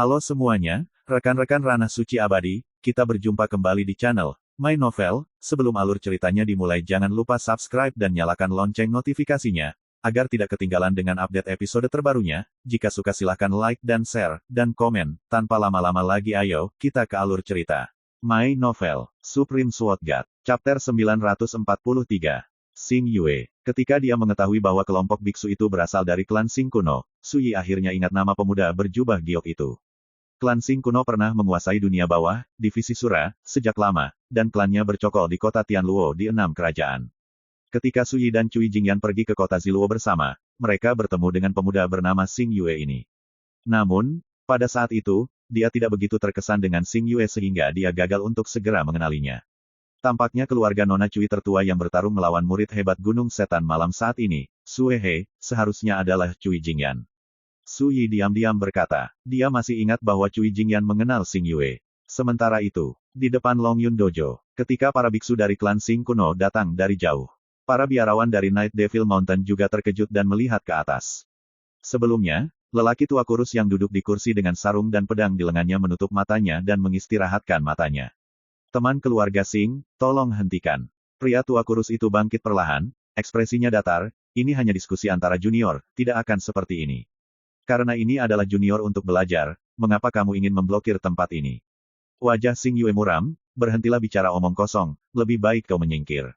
Halo semuanya, rekan-rekan Ranah Suci Abadi, kita berjumpa kembali di channel My Novel. Sebelum alur ceritanya dimulai jangan lupa subscribe dan nyalakan lonceng notifikasinya, agar tidak ketinggalan dengan update episode terbarunya. Jika suka silahkan like dan share, dan komen. Tanpa lama-lama lagi ayo, kita ke alur cerita. My Novel, Supreme Sword God, Chapter 943. Xing Yue. Ketika dia mengetahui bahwa kelompok biksu itu berasal dari klan Xing kuno, Su Yi akhirnya ingat nama pemuda berjubah giok itu. Klan Xing kuno pernah menguasai dunia bawah, divisi Sura, sejak lama, dan klannya bercokol di kota Tianluo di 6 kerajaan. Ketika Su Yi dan Cui Jingyan pergi ke kota Ziluo bersama, mereka bertemu dengan pemuda bernama Xing Yue ini. Namun, pada saat itu, dia tidak begitu terkesan dengan Xing Yue sehingga dia gagal untuk segera mengenalinya. Tampaknya keluarga Nona Cui tertua yang bertarung melawan murid hebat Gunung Setan Malam saat ini, Sue He, seharusnya adalah Cui Jingyan. Su Yi diam-diam berkata, dia masih ingat bahwa Cui Jingyan mengenal Xing Yue. Sementara itu, di depan Longyun Dojo, ketika para biksu dari klan Xing kuno datang dari jauh, para biarawan dari Night Devil Mountain juga terkejut dan melihat ke atas. Sebelumnya, lelaki tua kurus yang duduk di kursi dengan sarung dan pedang di lengannya menutup matanya dan mengistirahatkan matanya. Teman keluarga Xing, tolong hentikan. Pria tua kurus itu bangkit perlahan, ekspresinya datar, ini hanya diskusi antara junior, tidak akan seperti ini. Karena ini adalah junior untuk belajar, mengapa kamu ingin memblokir tempat ini? Wajah Xing Yue muram, berhentilah bicara omong kosong, lebih baik kau menyingkir.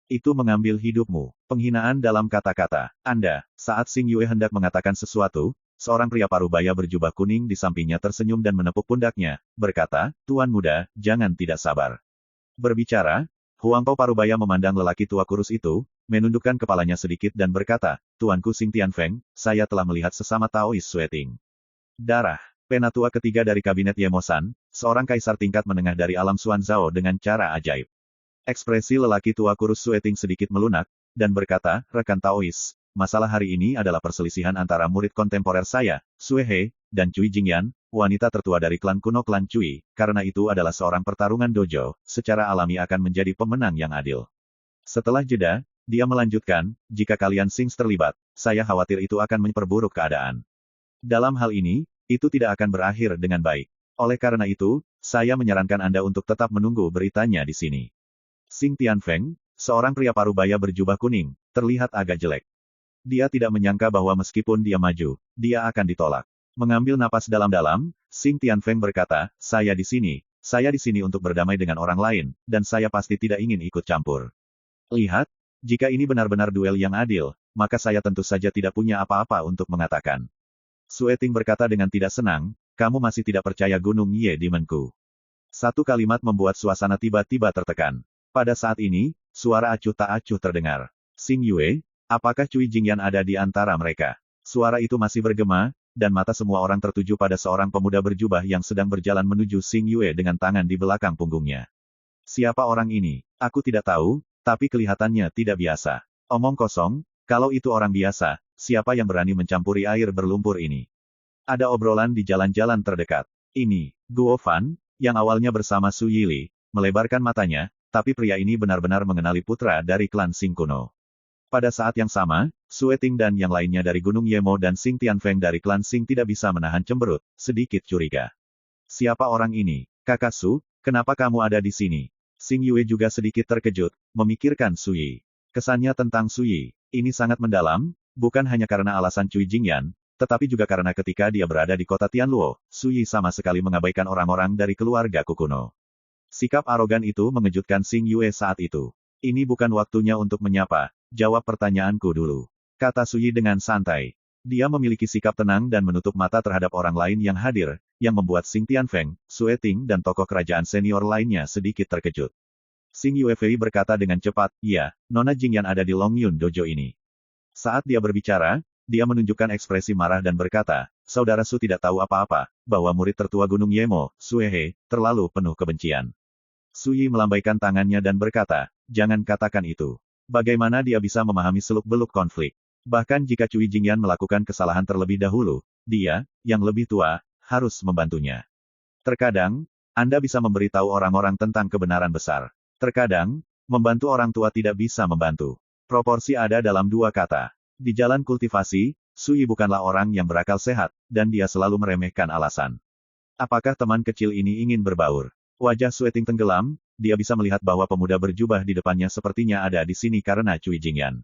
Itu mengambil hidupmu. Penghinaan dalam kata-kata. Anda, saat Xing Yue hendak mengatakan sesuatu, seorang pria parubaya berjubah kuning di sampingnya tersenyum dan menepuk pundaknya, berkata, Tuan muda, jangan tidak sabar. Berbicara, Huangpo parubaya memandang lelaki tua kurus itu, menundukkan kepalanya sedikit dan berkata, Tuanku Xing Tianfeng, saya telah melihat sesama Taois Sueting. Darah. Penatua ketiga dari kabinet Yemosan, seorang kaisar tingkat menengah dari alam Xuanzhao dengan cara ajaib. Ekspresi lelaki tua kurus Sueting sedikit melunak, dan berkata, rekan Taois, masalah hari ini adalah perselisihan antara murid kontemporer saya, Sue He, dan Cui Jingyan, wanita tertua dari klan kuno klan Cui, karena itu adalah seorang pertarungan dojo, secara alami akan menjadi pemenang yang adil. Setelah jeda, dia melanjutkan, jika kalian Xing terlibat, saya khawatir itu akan memperburuk keadaan. Dalam hal ini, itu tidak akan berakhir dengan baik. Oleh karena itu, saya menyarankan Anda untuk tetap menunggu beritanya di sini. Xing Tianfeng, seorang pria parubaya berjubah kuning, terlihat agak jelek. Dia tidak menyangka bahwa meskipun dia maju, dia akan ditolak. Mengambil napas dalam-dalam, Xing Tianfeng berkata, saya di sini untuk berdamai dengan orang lain, dan saya pasti tidak ingin ikut campur. Lihat, jika ini benar-benar duel yang adil, maka saya tentu saja tidak punya apa-apa untuk mengatakan. Sueting berkata dengan tidak senang, kamu masih tidak percaya Gunung Ye Demonku. Satu kalimat membuat suasana tiba-tiba tertekan. Pada saat ini, suara acuh tak acuh terdengar. Xing Yue, apakah Cui Jingyan ada di antara mereka? Suara itu masih bergema, dan mata semua orang tertuju pada seorang pemuda berjubah yang sedang berjalan menuju Xing Yue dengan tangan di belakang punggungnya. Siapa orang ini? Aku tidak tahu, tapi kelihatannya tidak biasa. Omong kosong, kalau itu orang biasa, siapa yang berani mencampuri air berlumpur ini? Ada obrolan di jalan-jalan terdekat. Ini, Guo Fan, yang awalnya bersama Su Yili, melebarkan matanya, tapi pria ini benar-benar mengenali putra dari klan Xing kuno. Pada saat yang sama, Sueting dan yang lainnya dari Gunung Yemo dan Xing Tianfeng dari klan Xing tidak bisa menahan cemberut, sedikit curiga. Siapa orang ini? Kakak Su, kenapa kamu ada di sini? Xing Yue juga sedikit terkejut, memikirkan Su Yi. Kesannya tentang Su Yi, ini sangat mendalam, bukan hanya karena alasan Cui Jingyan, tetapi juga karena ketika dia berada di kota Tianluo, Su Yi sama sekali mengabaikan orang-orang dari keluarga kuno. Sikap arogan itu mengejutkan Xing Yue saat itu. Ini bukan waktunya untuk menyapa, jawab pertanyaanku dulu. Kata Su Yi dengan santai. Dia memiliki sikap tenang dan menutup mata terhadap orang lain yang hadir, yang membuat Xing Tianfeng, Sueting dan tokoh kerajaan senior lainnya sedikit terkejut. Xing Yuefei berkata dengan cepat, iya, Nona Jingyan ada di Longyun Dojo ini. Saat dia berbicara, dia menunjukkan ekspresi marah dan berkata, saudara Su tidak tahu apa-apa, bahwa murid tertua Gunung Yemo, Sue He, terlalu penuh kebencian. Su Yi melambaikan tangannya dan berkata, jangan katakan itu. Bagaimana dia bisa memahami seluk-beluk konflik? Bahkan jika Cui Jingyan melakukan kesalahan terlebih dahulu, dia, yang lebih tua, harus membantunya. Terkadang, Anda bisa memberitahu orang-orang tentang kebenaran besar. Terkadang, membantu orang tua tidak bisa membantu. Proporsi ada dalam dua kata. Di jalan kultivasi, Su Yi bukanlah orang yang berakal sehat, dan dia selalu meremehkan alasan. Apakah teman kecil ini ingin berbaur? Wajah Sueting tenggelam, dia bisa melihat bahwa pemuda berjubah di depannya sepertinya ada di sini karena Cui Jingyan.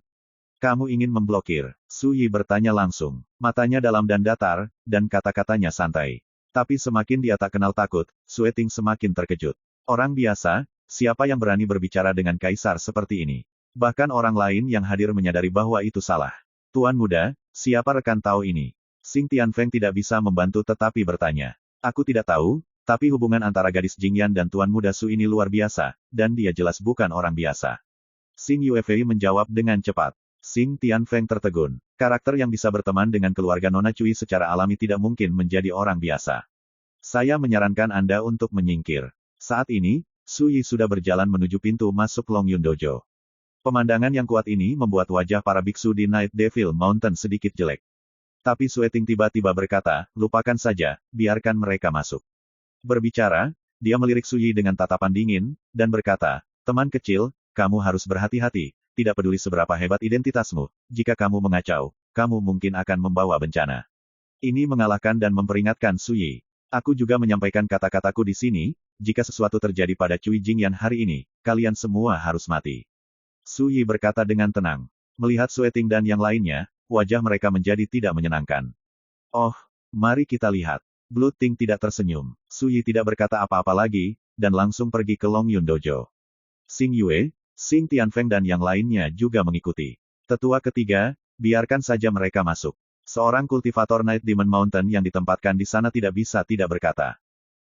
Kamu ingin memblokir? Su Yi bertanya langsung. Matanya dalam dan datar, dan kata-katanya santai. Tapi semakin dia tak kenal takut, Sueting semakin terkejut. Orang biasa, siapa yang berani berbicara dengan kaisar seperti ini? Bahkan orang lain yang hadir menyadari bahwa itu salah. Tuan muda, siapa rekan Tao ini? Xing Tianfeng tidak bisa membantu tetapi bertanya. Aku tidak tahu, tapi hubungan antara gadis Jingyan dan Tuan Muda Su ini luar biasa, dan dia jelas bukan orang biasa. Xing Yuefei menjawab dengan cepat. Xing Tianfeng tertegun. Karakter yang bisa berteman dengan keluarga Nona Cui secara alami tidak mungkin menjadi orang biasa. Saya menyarankan Anda untuk menyingkir. Saat ini, Su Yi sudah berjalan menuju pintu masuk Longyun Dojo. Pemandangan yang kuat ini membuat wajah para biksu di Night Devil Mountain sedikit jelek. Tapi Sueting tiba-tiba berkata, lupakan saja, biarkan mereka masuk. Berbicara, dia melirik Su Yi dengan tatapan dingin, dan berkata, teman kecil, kamu harus berhati-hati, tidak peduli seberapa hebat identitasmu, jika kamu mengacau, kamu mungkin akan membawa bencana. Ini mengalahkan dan memperingatkan Su Yi. Aku juga menyampaikan kata-kataku di sini, jika sesuatu terjadi pada Cui Jingyan hari ini, kalian semua harus mati. Su Yi berkata dengan tenang. Melihat Sueting dan yang lainnya, wajah mereka menjadi tidak menyenangkan. Oh, mari kita lihat. Blood Ting tidak tersenyum. Su Yi tidak berkata apa-apa lagi, dan langsung pergi ke Longyun Dojo. Xing Yue, Xing Tianfeng dan yang lainnya juga mengikuti. Tetua ketiga, biarkan saja mereka masuk. Seorang kultivator Night Demon Mountain yang ditempatkan di sana tidak bisa tidak berkata.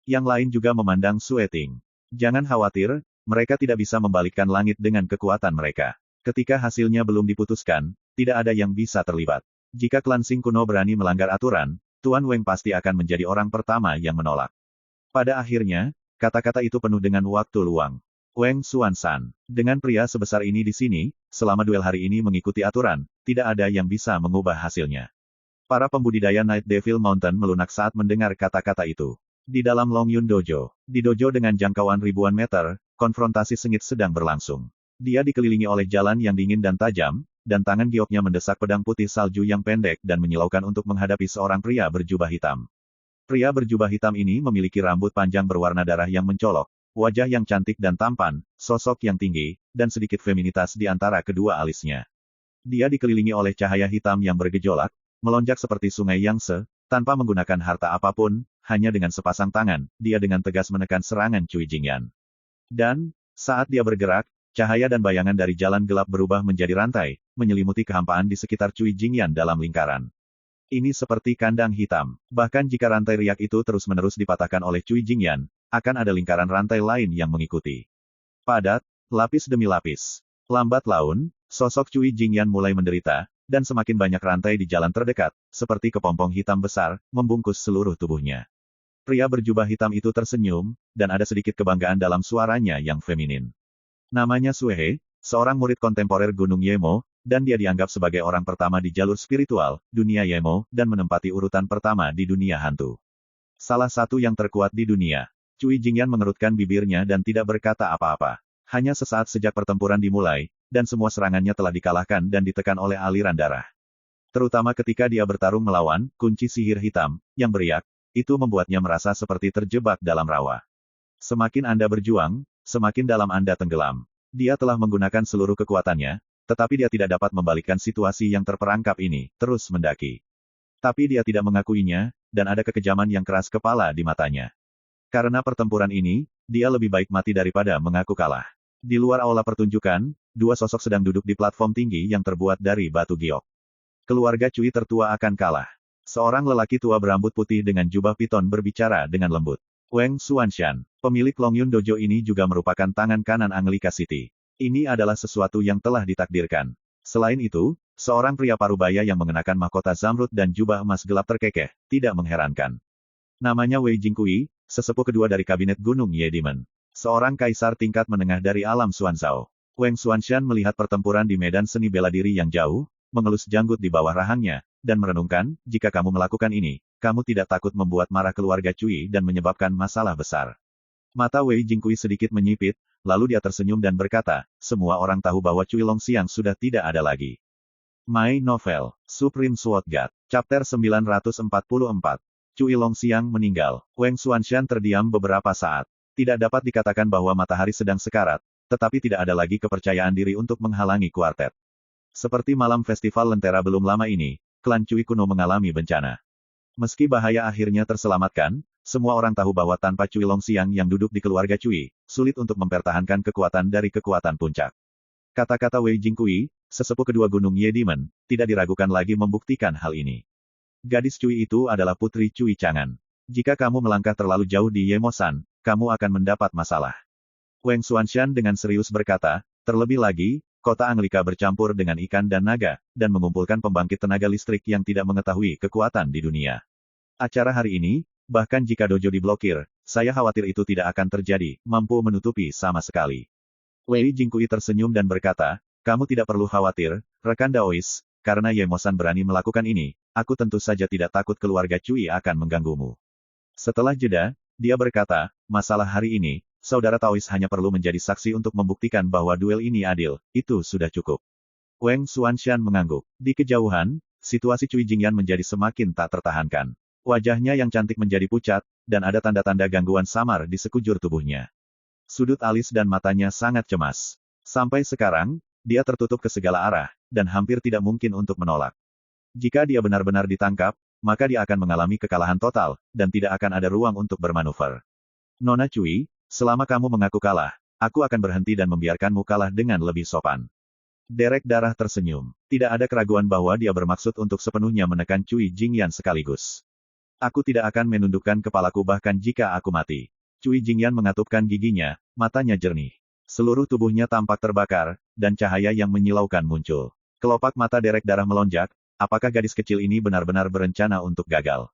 Yang lain juga memandang Sueting. Jangan khawatir, mereka tidak bisa membalikkan langit dengan kekuatan mereka. Ketika hasilnya belum diputuskan, tidak ada yang bisa terlibat. Jika klan Xing kuno berani melanggar aturan, Tuan Weng pasti akan menjadi orang pertama yang menolak. Pada akhirnya, kata-kata itu penuh dengan waktu luang. Weng Xuanzan, dengan pria sebesar ini di sini, selama duel hari ini mengikuti aturan, tidak ada yang bisa mengubah hasilnya. Para pembudidaya Night Devil Mountain melunak saat mendengar kata-kata itu. Di dalam Longyun Dojo, di dojo dengan jangkauan ribuan meter, konfrontasi sengit sedang berlangsung. Dia dikelilingi oleh jalan yang dingin dan tajam, dan tangan gioknya mendesak pedang putih salju yang pendek dan menyilaukan untuk menghadapi seorang pria berjubah hitam. Pria berjubah hitam ini memiliki rambut panjang berwarna darah yang mencolok, wajah yang cantik dan tampan, sosok yang tinggi, dan sedikit feminitas di antara kedua alisnya. Dia dikelilingi oleh cahaya hitam yang bergejolak, melonjak seperti sungai Yangtze, tanpa menggunakan harta apapun, hanya dengan sepasang tangan, dia dengan tegas menekan serangan Cui Jingyan. Dan, saat dia bergerak, cahaya dan bayangan dari jalan gelap berubah menjadi rantai, menyelimuti kehampaan di sekitar Cui Jingyan dalam lingkaran. Ini seperti kandang hitam. Bahkan jika rantai riak itu terus-menerus dipatahkan oleh Cui Jingyan, akan ada lingkaran rantai lain yang mengikuti. Padat, lapis demi lapis. Lambat laun, sosok Cui Jingyan mulai menderita, dan semakin banyak rantai di jalan terdekat, seperti kepompong hitam besar, membungkus seluruh tubuhnya. Pria berjubah hitam itu tersenyum, dan ada sedikit kebanggaan dalam suaranya yang feminin. Namanya Suehe, seorang murid kontemporer Gunung Yemo, dan dia dianggap sebagai orang pertama di jalur spiritual, dunia Yemo, dan menempati urutan pertama di dunia hantu. Salah satu yang terkuat di dunia. Cui Jingyan mengerutkan bibirnya dan tidak berkata apa-apa. Hanya sesaat sejak pertempuran dimulai, dan semua serangannya telah dikalahkan dan ditekan oleh aliran darah. Terutama ketika dia bertarung melawan kunci sihir hitam, yang beriak, itu membuatnya merasa seperti terjebak dalam rawa. Semakin Anda berjuang, semakin dalam Anda tenggelam. Dia telah menggunakan seluruh kekuatannya, tetapi dia tidak dapat membalikkan situasi yang terperangkap ini, terus mendaki. Tapi dia tidak mengakuinya, dan ada kekejaman yang keras kepala di matanya. Karena pertempuran ini, dia lebih baik mati daripada mengaku kalah. Di luar aula pertunjukan, dua sosok sedang duduk di platform tinggi yang terbuat dari batu giok. Keluarga Cui tertua akan kalah. Seorang lelaki tua berambut putih dengan jubah piton berbicara dengan lembut. Weng Xuanzan, pemilik Longyun Dojo ini juga merupakan tangan kanan Anglika City. Ini adalah sesuatu yang telah ditakdirkan. Selain itu, seorang pria parubaya yang mengenakan mahkota zamrud dan jubah emas gelap terkekeh, tidak mengherankan. Namanya Wei Jingkui, sesepuh kedua dari kabinet Gunung Ye Demon. Seorang kaisar tingkat menengah dari alam Xuanzhao. Weng Xuanzan melihat pertempuran di medan seni bela diri yang jauh, mengelus janggut di bawah rahangnya, dan merenungkan, jika kamu melakukan ini, kamu tidak takut membuat marah keluarga Cui dan menyebabkan masalah besar. Mata Wei Jingkui sedikit menyipit, lalu dia tersenyum dan berkata, semua orang tahu bahwa Cui Longxiang sudah tidak ada lagi. My Novel, Supreme Sword God, Chapter 944. Cui Longxiang meninggal. Wang Xuanshan terdiam beberapa saat. Tidak dapat dikatakan bahwa matahari sedang sekarat, tetapi tidak ada lagi kepercayaan diri untuk menghalangi kuartet. Seperti malam festival Lentera belum lama ini, klan Cui kuno mengalami bencana. Meski bahaya akhirnya terselamatkan, semua orang tahu bahwa tanpa Cui Longxiang yang duduk di keluarga Cui, sulit untuk mempertahankan kekuatan dari kekuatan puncak. Kata-kata Wei Jingqui, sesepuh kedua gunung Ye Demon, tidak diragukan lagi membuktikan hal ini. Gadis Cui itu adalah putri Cui Chang'an. Jika kamu melangkah terlalu jauh di Yemosan, kamu akan mendapat masalah. Wang Xuanshan dengan serius berkata, terlebih lagi, kota Anglika bercampur dengan ikan dan naga, dan mengumpulkan pembangkit tenaga listrik yang tidak mengetahui kekuatan di dunia. Acara hari ini, bahkan jika dojo diblokir, saya khawatir itu tidak akan terjadi, mampu menutupi sama sekali. Wei Jingqui tersenyum dan berkata, kamu tidak perlu khawatir, rekan Daois, karena Yemosan berani melakukan ini, aku tentu saja tidak takut keluarga Cui akan mengganggumu. Setelah jeda, dia berkata, masalah hari ini, saudara Taois hanya perlu menjadi saksi untuk membuktikan bahwa duel ini adil, itu sudah cukup. Wang Xuanshan mengangguk. Di kejauhan, situasi Cui Jingyan menjadi semakin tak tertahankan. Wajahnya yang cantik menjadi pucat, dan ada tanda-tanda gangguan samar di sekujur tubuhnya. Sudut alis dan matanya sangat cemas. Sampai sekarang, dia tertutup ke segala arah, dan hampir tidak mungkin untuk menolak. Jika dia benar-benar ditangkap, maka dia akan mengalami kekalahan total, dan tidak akan ada ruang untuk bermanuver. Nona Cui, selama kamu mengaku kalah, aku akan berhenti dan membiarkanmu kalah dengan lebih sopan. Derek Darah tersenyum. Tidak ada keraguan bahwa dia bermaksud untuk sepenuhnya menekan Cui Jingyan sekaligus. Aku tidak akan menundukkan kepalaku bahkan jika aku mati. Cui Jingyan mengatupkan giginya, matanya jernih. Seluruh tubuhnya tampak terbakar, dan cahaya yang menyilaukan muncul. Kelopak mata Derek Darah melonjak, apakah gadis kecil ini benar-benar berencana untuk gagal?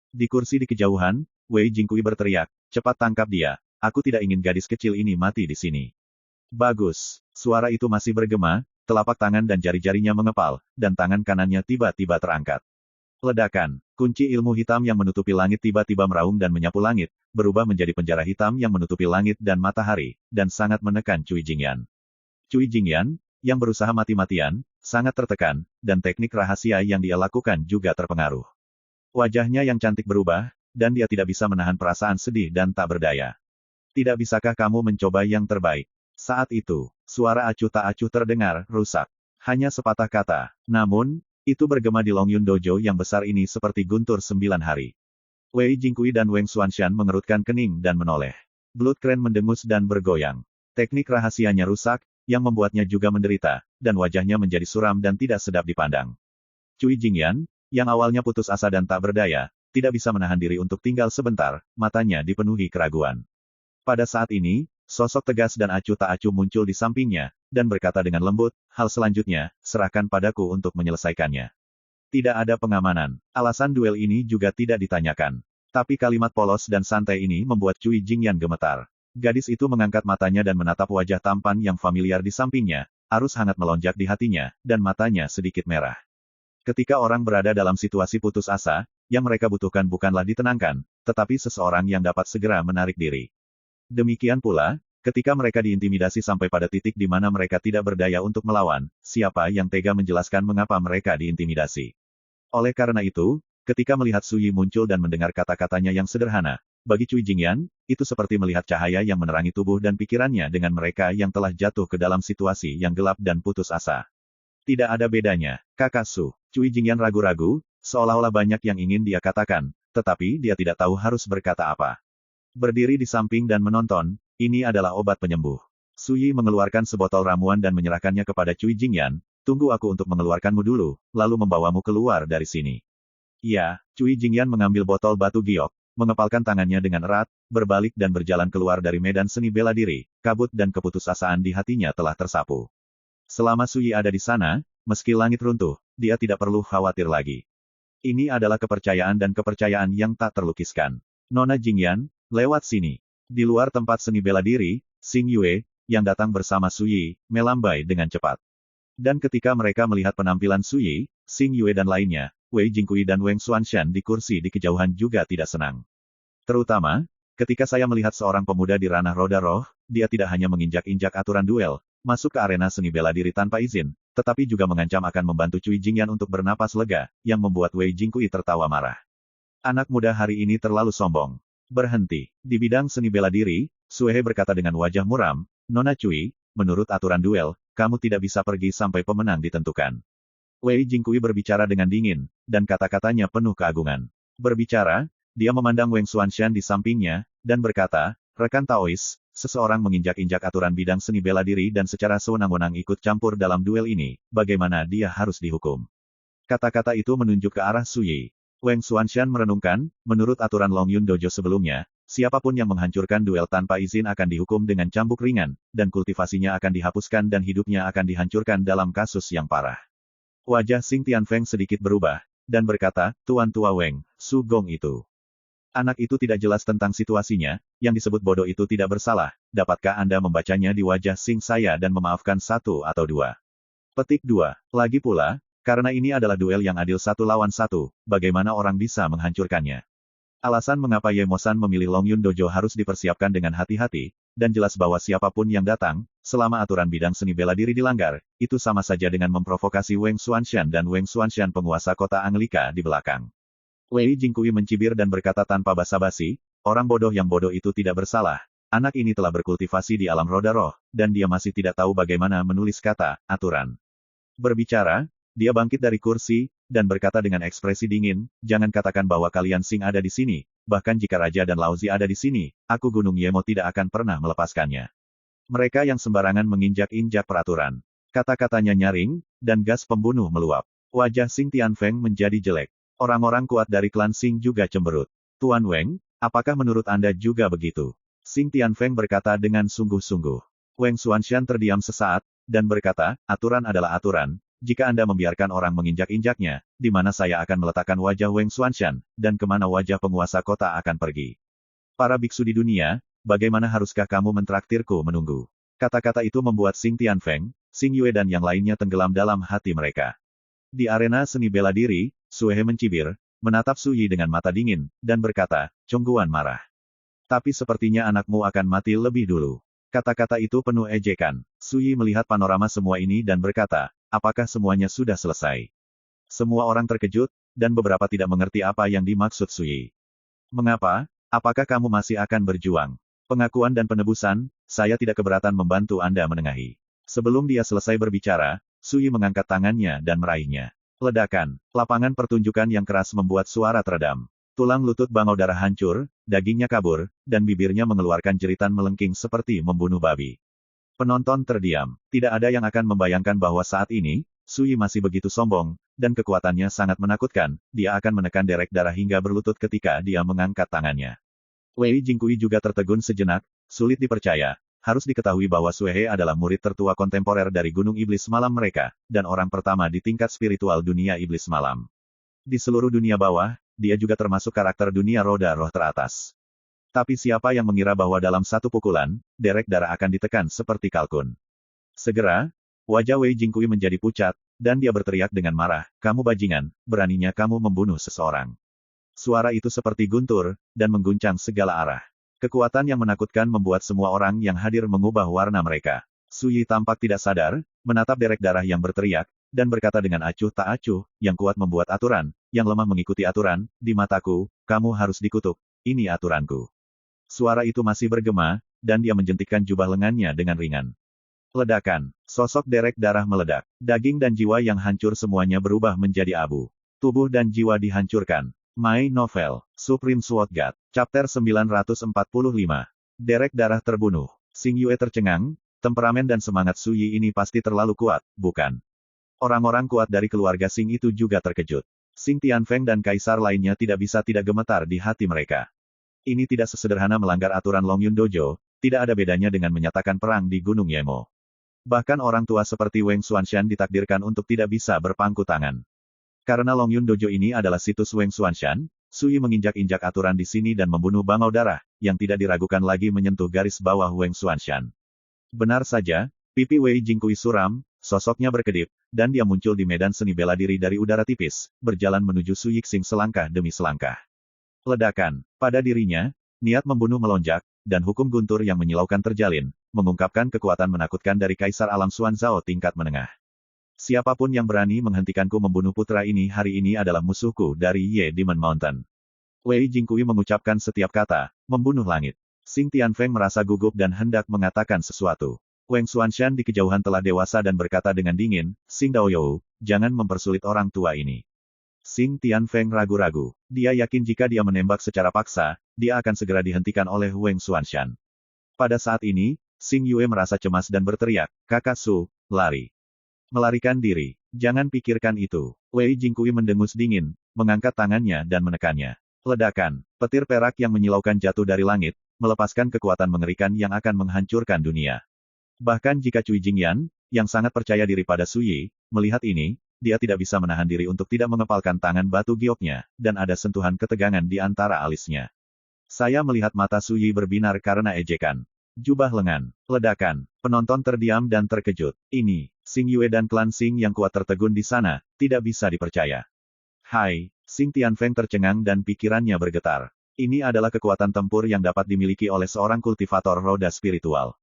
Di kursi di kejauhan, Wei Jingqui berteriak, cepat tangkap dia, aku tidak ingin gadis kecil ini mati di sini. Bagus, suara itu masih bergema, telapak tangan dan jari-jarinya mengepal, dan tangan kanannya tiba-tiba terangkat. Ledakan, kunci ilmu hitam yang menutupi langit tiba-tiba meraung dan menyapu langit, berubah menjadi penjara hitam yang menutupi langit dan matahari, dan sangat menekan Cui Jingyan. Cui Jingyan, yang berusaha mati-matian, sangat tertekan, dan teknik rahasia yang dia lakukan juga terpengaruh. Wajahnya yang cantik berubah, dan dia tidak bisa menahan perasaan sedih dan tak berdaya. Tidak bisakah kamu mencoba yang terbaik? Saat itu, suara acuh tak acuh terdengar, rusak. Hanya sepatah kata, namun, itu bergema di Longyun Dojo yang besar ini seperti guntur 9 hari. Wei Jingqui dan Wang Xuanshan mengerutkan kening dan menoleh. Blood Crane mendengus dan bergoyang. Teknik rahasianya rusak, yang membuatnya juga menderita, dan wajahnya menjadi suram dan tidak sedap dipandang. Cui Jingyan, yang awalnya putus asa dan tak berdaya, tidak bisa menahan diri untuk tinggal sebentar, matanya dipenuhi keraguan. Pada saat ini, sosok tegas dan acuh tak acuh muncul di sampingnya, dan berkata dengan lembut, hal selanjutnya, serahkan padaku untuk menyelesaikannya. Tidak ada pengamanan. Alasan duel ini juga tidak ditanyakan. Tapi kalimat polos dan santai ini membuat Cui Jingyan gemetar. Gadis itu mengangkat matanya dan menatap wajah tampan yang familiar di sampingnya, arus hangat melonjak di hatinya, dan matanya sedikit merah. Ketika orang berada dalam situasi putus asa, yang mereka butuhkan bukanlah ditenangkan, tetapi seseorang yang dapat segera menarik diri. Demikian pula, ketika mereka diintimidasi sampai pada titik di mana mereka tidak berdaya untuk melawan, siapa yang tega menjelaskan mengapa mereka diintimidasi. Oleh karena itu, ketika melihat Su Yi muncul dan mendengar kata-katanya yang sederhana, bagi Cui Jingyan, itu seperti melihat cahaya yang menerangi tubuh dan pikirannya dengan mereka yang telah jatuh ke dalam situasi yang gelap dan putus asa. Tidak ada bedanya, kakak Su. Cui Jingyan ragu-ragu, seolah-olah banyak yang ingin dia katakan, tetapi dia tidak tahu harus berkata apa. Berdiri di samping dan menonton, ini adalah obat penyembuh. Su Yi mengeluarkan sebotol ramuan dan menyerahkannya kepada Cui Jingyan, tunggu aku untuk mengeluarkanmu dulu, lalu membawamu keluar dari sini. Ya, Cui Jingyan mengambil botol batu giok, mengepalkan tangannya dengan erat, berbalik dan berjalan keluar dari medan seni bela diri, kabut dan keputusasaan di hatinya telah tersapu. Selama Su Yi ada di sana, meski langit runtuh, dia tidak perlu khawatir lagi. Ini adalah kepercayaan dan kepercayaan yang tak terlukiskan. Nona Jingyan, lewat sini. Di luar tempat seni bela diri, Xing Yue, yang datang bersama Su Yi, melambai dengan cepat. Dan ketika mereka melihat penampilan Su Yi, Xing Yue dan lainnya, Wei Jingqui dan Wang Xuanshan di kursi di kejauhan juga tidak senang. Terutama, ketika saya melihat seorang pemuda di ranah roda roh, dia tidak hanya menginjak-injak aturan duel, masuk ke arena seni bela diri tanpa izin, tetapi juga mengancam akan membantu Cui Jingyan untuk bernapas lega, yang membuat Wei Jingqui tertawa marah. Anak muda hari ini terlalu sombong. Berhenti. Di bidang seni bela diri, Suehe berkata dengan wajah muram, Nona Cui, menurut aturan duel, kamu tidak bisa pergi sampai pemenang ditentukan. Wei Jingkui berbicara dengan dingin, dan kata-katanya penuh keagungan. Berbicara, dia memandang Wang Xuanshan di sampingnya, dan berkata, rekan Taois, seseorang menginjak-injak aturan bidang seni bela diri dan secara sewenang-wenang ikut campur dalam duel ini, bagaimana dia harus dihukum? Kata-kata itu menunjuk ke arah Su Yi. Wang Xuanshan merenungkan, menurut aturan Long Yun Dojo sebelumnya, siapapun yang menghancurkan duel tanpa izin akan dihukum dengan cambuk ringan, dan kultivasinya akan dihapuskan dan hidupnya akan dihancurkan dalam kasus yang parah. Wajah Xing Tianfeng sedikit berubah, dan berkata, Tuan Tua Weng, Su Gong itu. Anak itu tidak jelas tentang situasinya, yang disebut bodoh itu tidak bersalah, dapatkah Anda membacanya di wajah Xing saya dan memaafkan satu atau dua? Petik 2. Lagi pula, karena ini adalah duel yang adil satu lawan satu, bagaimana orang bisa menghancurkannya? Alasan mengapa Ye Mosan memilih Long Yun Dojo harus dipersiapkan dengan hati-hati, dan jelas bahwa siapapun yang datang, selama aturan bidang seni bela diri dilanggar, itu sama saja dengan memprovokasi Wang Xuanshan dan Wang Xuanshan penguasa kota Anglika di belakang. Wei Jingkui mencibir dan berkata tanpa basa-basi, orang bodoh yang bodoh itu tidak bersalah. Anak ini telah berkultivasi di alam roda roh, dan dia masih tidak tahu bagaimana menulis kata, aturan. Berbicara, dia bangkit dari kursi, dan berkata dengan ekspresi dingin, jangan katakan bahwa kalian Xing ada di sini, bahkan jika Raja dan Laozi ada di sini, aku Gunung Yemo tidak akan pernah melepaskannya. Mereka yang sembarangan menginjak-injak peraturan. Kata-katanya nyaring, dan gas pembunuh meluap. Wajah Xing Tianfeng menjadi jelek. Orang-orang kuat dari klan Xing juga cemberut. Tuan Weng, apakah menurut Anda juga begitu? Xing Tianfeng berkata dengan sungguh-sungguh. Wang Xuanshan terdiam sesaat, dan berkata, aturan adalah aturan, jika Anda membiarkan orang menginjak-injaknya, di mana saya akan meletakkan wajah Wang Xuanshan, dan kemana wajah penguasa kota akan pergi? Para biksu di dunia, bagaimana haruskah kamu mentraktirku menunggu? Kata-kata itu membuat Xing Tianfeng, Xing Yue dan yang lainnya tenggelam dalam hati mereka. Di arena seni bela diri, Suehe mencibir, menatap Su Yi dengan mata dingin, dan berkata, Congguan marah. Tapi sepertinya anakmu akan mati lebih dulu. Kata-kata itu penuh ejekan. Su Yi melihat panorama semua ini dan berkata, apakah semuanya sudah selesai? Semua orang terkejut, dan beberapa tidak mengerti apa yang dimaksud Su Yi. Mengapa? Apakah kamu masih akan berjuang? Pengakuan dan penebusan, saya tidak keberatan membantu Anda menengahi. Sebelum dia selesai berbicara, Su Yi mengangkat tangannya dan meraihnya. Ledakan. Lapangan pertunjukan yang keras membuat suara teredam. Tulang lutut Bangau darah hancur, dagingnya kabur, dan bibirnya mengeluarkan jeritan melengking seperti membunuh babi. Penonton terdiam. Tidak ada yang akan membayangkan bahwa saat ini, Su Yi masih begitu sombong, dan kekuatannya sangat menakutkan, dia akan menekan derek darah hingga berlutut ketika dia mengangkat tangannya. Wei Jingkui juga tertegun sejenak, sulit dipercaya. Harus diketahui bahwa Suehe adalah murid tertua kontemporer dari Gunung Iblis Malam mereka, dan orang pertama di tingkat spiritual dunia Iblis Malam. Di seluruh dunia bawah, dia juga termasuk karakter dunia roda roh teratas. Tapi siapa yang mengira bahwa dalam satu pukulan, derek darah akan ditekan seperti kalkun. Segera, wajah Wei Jingkui menjadi pucat, dan dia berteriak dengan marah, kamu bajingan, beraninya kamu membunuh seseorang. Suara itu seperti guntur, dan mengguncang segala arah. Kekuatan yang menakutkan membuat semua orang yang hadir mengubah warna mereka. Su Yi tampak tidak sadar, menatap derek darah yang berteriak, dan berkata dengan acuh tak acuh, yang kuat membuat aturan, yang lemah mengikuti aturan, di mataku, kamu harus dikutuk, ini aturanku. Suara itu masih bergema, dan dia menjentikkan jubah lengannya dengan ringan. Ledakan. Sosok derek darah meledak. Daging dan jiwa yang hancur semuanya berubah menjadi abu. Tubuh dan jiwa dihancurkan. My Novel, Supreme Sword God, Chapter 945. Derek darah terbunuh. Xing Yue tercengang, temperamen dan semangat Su Yi ini pasti terlalu kuat, bukan? Orang-orang kuat dari keluarga Xing itu juga terkejut. Xing Tianfeng dan kaisar lainnya tidak bisa tidak gemetar di hati mereka. Ini tidak sesederhana melanggar aturan Long Yun Dojo, tidak ada bedanya dengan menyatakan perang di Gunung Yemo. Bahkan orang tua seperti Wang Xuanshan ditakdirkan untuk tidak bisa berpangku tangan. Karena Long Yun Dojo ini adalah situs Wang Xuanshan, Su Yi menginjak-injak aturan di sini dan membunuh Bangau darah, yang tidak diragukan lagi menyentuh garis bawah Wang Xuanshan. Benar saja, pipi Wei Jingkui suram, sosoknya berkedip, dan dia muncul di medan seni bela diri dari udara tipis, berjalan menuju Su Yixing selangkah demi selangkah. Ledakan. Pada dirinya, niat membunuh melonjak, dan hukum guntur yang menyilaukan terjalin, mengungkapkan kekuatan menakutkan dari Kaisar Alam Xuan Zhao tingkat menengah. Siapapun yang berani menghentikanku membunuh putra ini hari ini adalah musuhku dari Ye Demon Mountain. Wei Jingqui mengucapkan setiap kata, membunuh langit. Xing Tianfeng merasa gugup dan hendak mengatakan sesuatu. Wang Xuanshan di kejauhan telah dewasa dan berkata dengan dingin, Xing Daoyou, jangan mempersulit orang tua ini. Xing Tianfeng ragu-ragu. Dia yakin jika dia menembak secara paksa, dia akan segera dihentikan oleh Wang Xuanshan. Pada saat ini, Xing Yue merasa cemas dan berteriak, Kakak Su, lari. Melarikan diri. Jangan pikirkan itu. Wei Jingqui mendengus dingin, mengangkat tangannya dan menekannya. Ledakan. Petir perak yang menyilaukan jatuh dari langit, melepaskan kekuatan mengerikan yang akan menghancurkan dunia. Bahkan jika Cui Jingyan, yang sangat percaya diri pada Su Yi, melihat ini, dia tidak bisa menahan diri untuk tidak mengepalkan tangan batu gioknya, dan ada sentuhan ketegangan di antara alisnya. Saya melihat mata Su Yi berbinar karena ejekan. Jubah lengan. Ledakan. Penonton terdiam dan terkejut. Ini, Xing Yue dan klan Xing yang kuat tertegun di sana, tidak bisa dipercaya. Hai, Xing Tianfeng tercengang dan pikirannya bergetar. Ini adalah kekuatan tempur yang dapat dimiliki oleh seorang kultivator roda spiritual.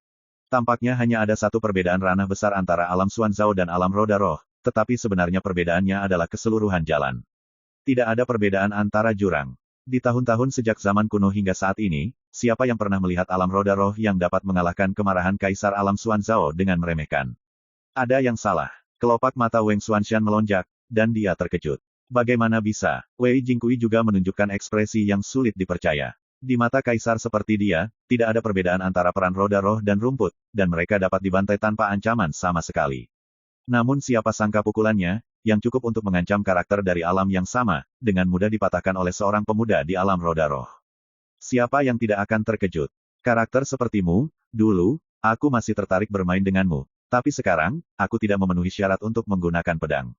Tampaknya hanya ada satu perbedaan ranah besar antara alam Xuanzao dan alam roda roh, tetapi sebenarnya perbedaannya adalah keseluruhan jalan. Tidak ada perbedaan antara jurang. Di tahun-tahun sejak zaman kuno hingga saat ini, siapa yang pernah melihat alam roda roh yang dapat mengalahkan kemarahan Kaisar alam Xuanzao dengan meremehkan? Ada yang salah. Kelopak mata Wang Xuanshan melonjak, dan dia terkejut. Bagaimana bisa? Wei Jingqui juga menunjukkan ekspresi yang sulit dipercaya. Di mata Kaisar seperti dia, tidak ada perbedaan antara peran roda roh dan rumput, dan mereka dapat dibantai tanpa ancaman sama sekali. Namun siapa sangka pukulannya, yang cukup untuk mengancam karakter dari alam yang sama, dengan mudah dipatahkan oleh seorang pemuda di alam roda roh. Siapa yang tidak akan terkejut? Karakter sepertimu, dulu, aku masih tertarik bermain denganmu. Tapi sekarang, aku tidak memenuhi syarat untuk menggunakan pedang.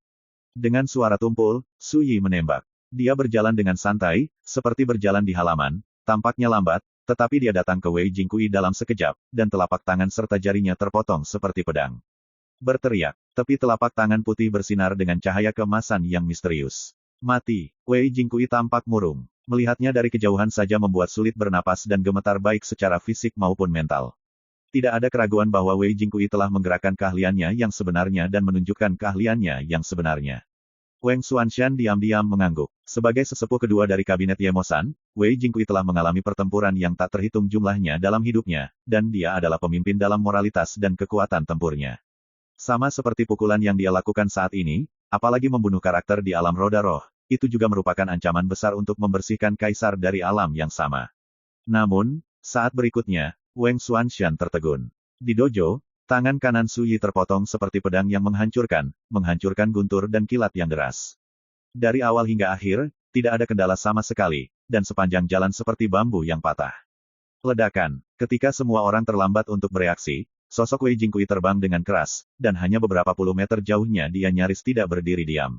Dengan suara tumpul, Su Yi menembak. Dia berjalan dengan santai, seperti berjalan di halaman, tampaknya lambat, tetapi dia datang ke Wei Jingqui dalam sekejap, dan telapak tangan serta jarinya terpotong seperti pedang. Berteriak, tepi telapak tangan putih bersinar dengan cahaya keemasan yang misterius. Mati. Wei Jingqui tampak murung. Melihatnya dari kejauhan saja membuat sulit bernapas dan gemetar baik secara fisik maupun mental. Tidak ada keraguan bahwa Wei Jingqui telah menggerakkan keahliannya yang sebenarnya dan menunjukkan keahliannya yang sebenarnya. Wang Xuanshan diam-diam mengangguk. Sebagai sesepuh kedua dari kabinet Yemosan, Wei Jingqui telah mengalami pertempuran yang tak terhitung jumlahnya dalam hidupnya, dan dia adalah pemimpin dalam moralitas dan kekuatan tempurnya. Sama seperti pukulan yang dia lakukan saat ini, apalagi membunuh karakter di alam roda roh, itu juga merupakan ancaman besar untuk membersihkan kaisar dari alam yang sama. Namun, saat berikutnya, Wang Xuanshan tertegun. Di dojo, tangan kanan Su Yi terpotong seperti pedang yang menghancurkan guntur dan kilat yang deras. Dari awal hingga akhir, tidak ada kendala sama sekali, dan sepanjang jalan seperti bambu yang patah. Ledakan. Ketika semua orang terlambat untuk bereaksi, sosok Wei Jingqui terbang dengan keras, dan hanya beberapa puluh meter jauhnya dia nyaris tidak berdiri diam.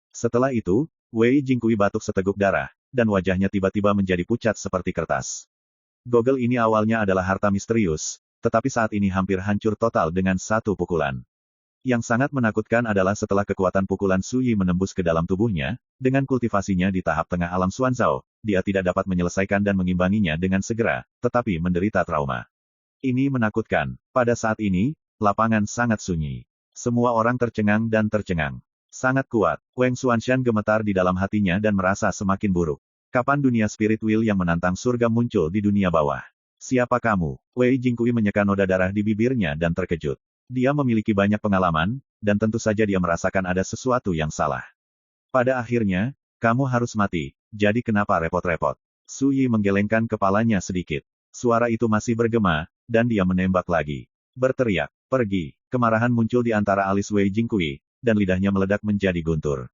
Setelah itu, Wei Jingqui batuk seteguk darah, dan wajahnya tiba-tiba menjadi pucat seperti kertas. Gogel ini awalnya adalah harta misterius, tetapi saat ini hampir hancur total dengan satu pukulan. Yang sangat menakutkan adalah setelah kekuatan pukulan Su Yi menembus ke dalam tubuhnya, dengan kultivasinya di tahap tengah alam Xuanzao, dia tidak dapat menyelesaikan dan mengimbanginya dengan segera, tetapi menderita trauma. Ini menakutkan. Pada saat ini, lapangan sangat sunyi. Semua orang tercengang dan tercengang. Sangat kuat. Wang Xuanshan gemetar di dalam hatinya dan merasa semakin buruk. Kapan dunia spirit will yang menantang surga muncul di dunia bawah? Siapa kamu? Wei Jingqui menyeka noda darah di bibirnya dan terkejut. Dia memiliki banyak pengalaman, dan tentu saja dia merasakan ada sesuatu yang salah. Pada akhirnya, kamu harus mati, jadi kenapa repot-repot? Su Yi menggelengkan kepalanya sedikit. Suara itu masih bergema, dan dia menembak lagi. Berteriak, pergi. Kemarahan muncul di antara alis Wei Jingqui, dan lidahnya meledak menjadi guntur.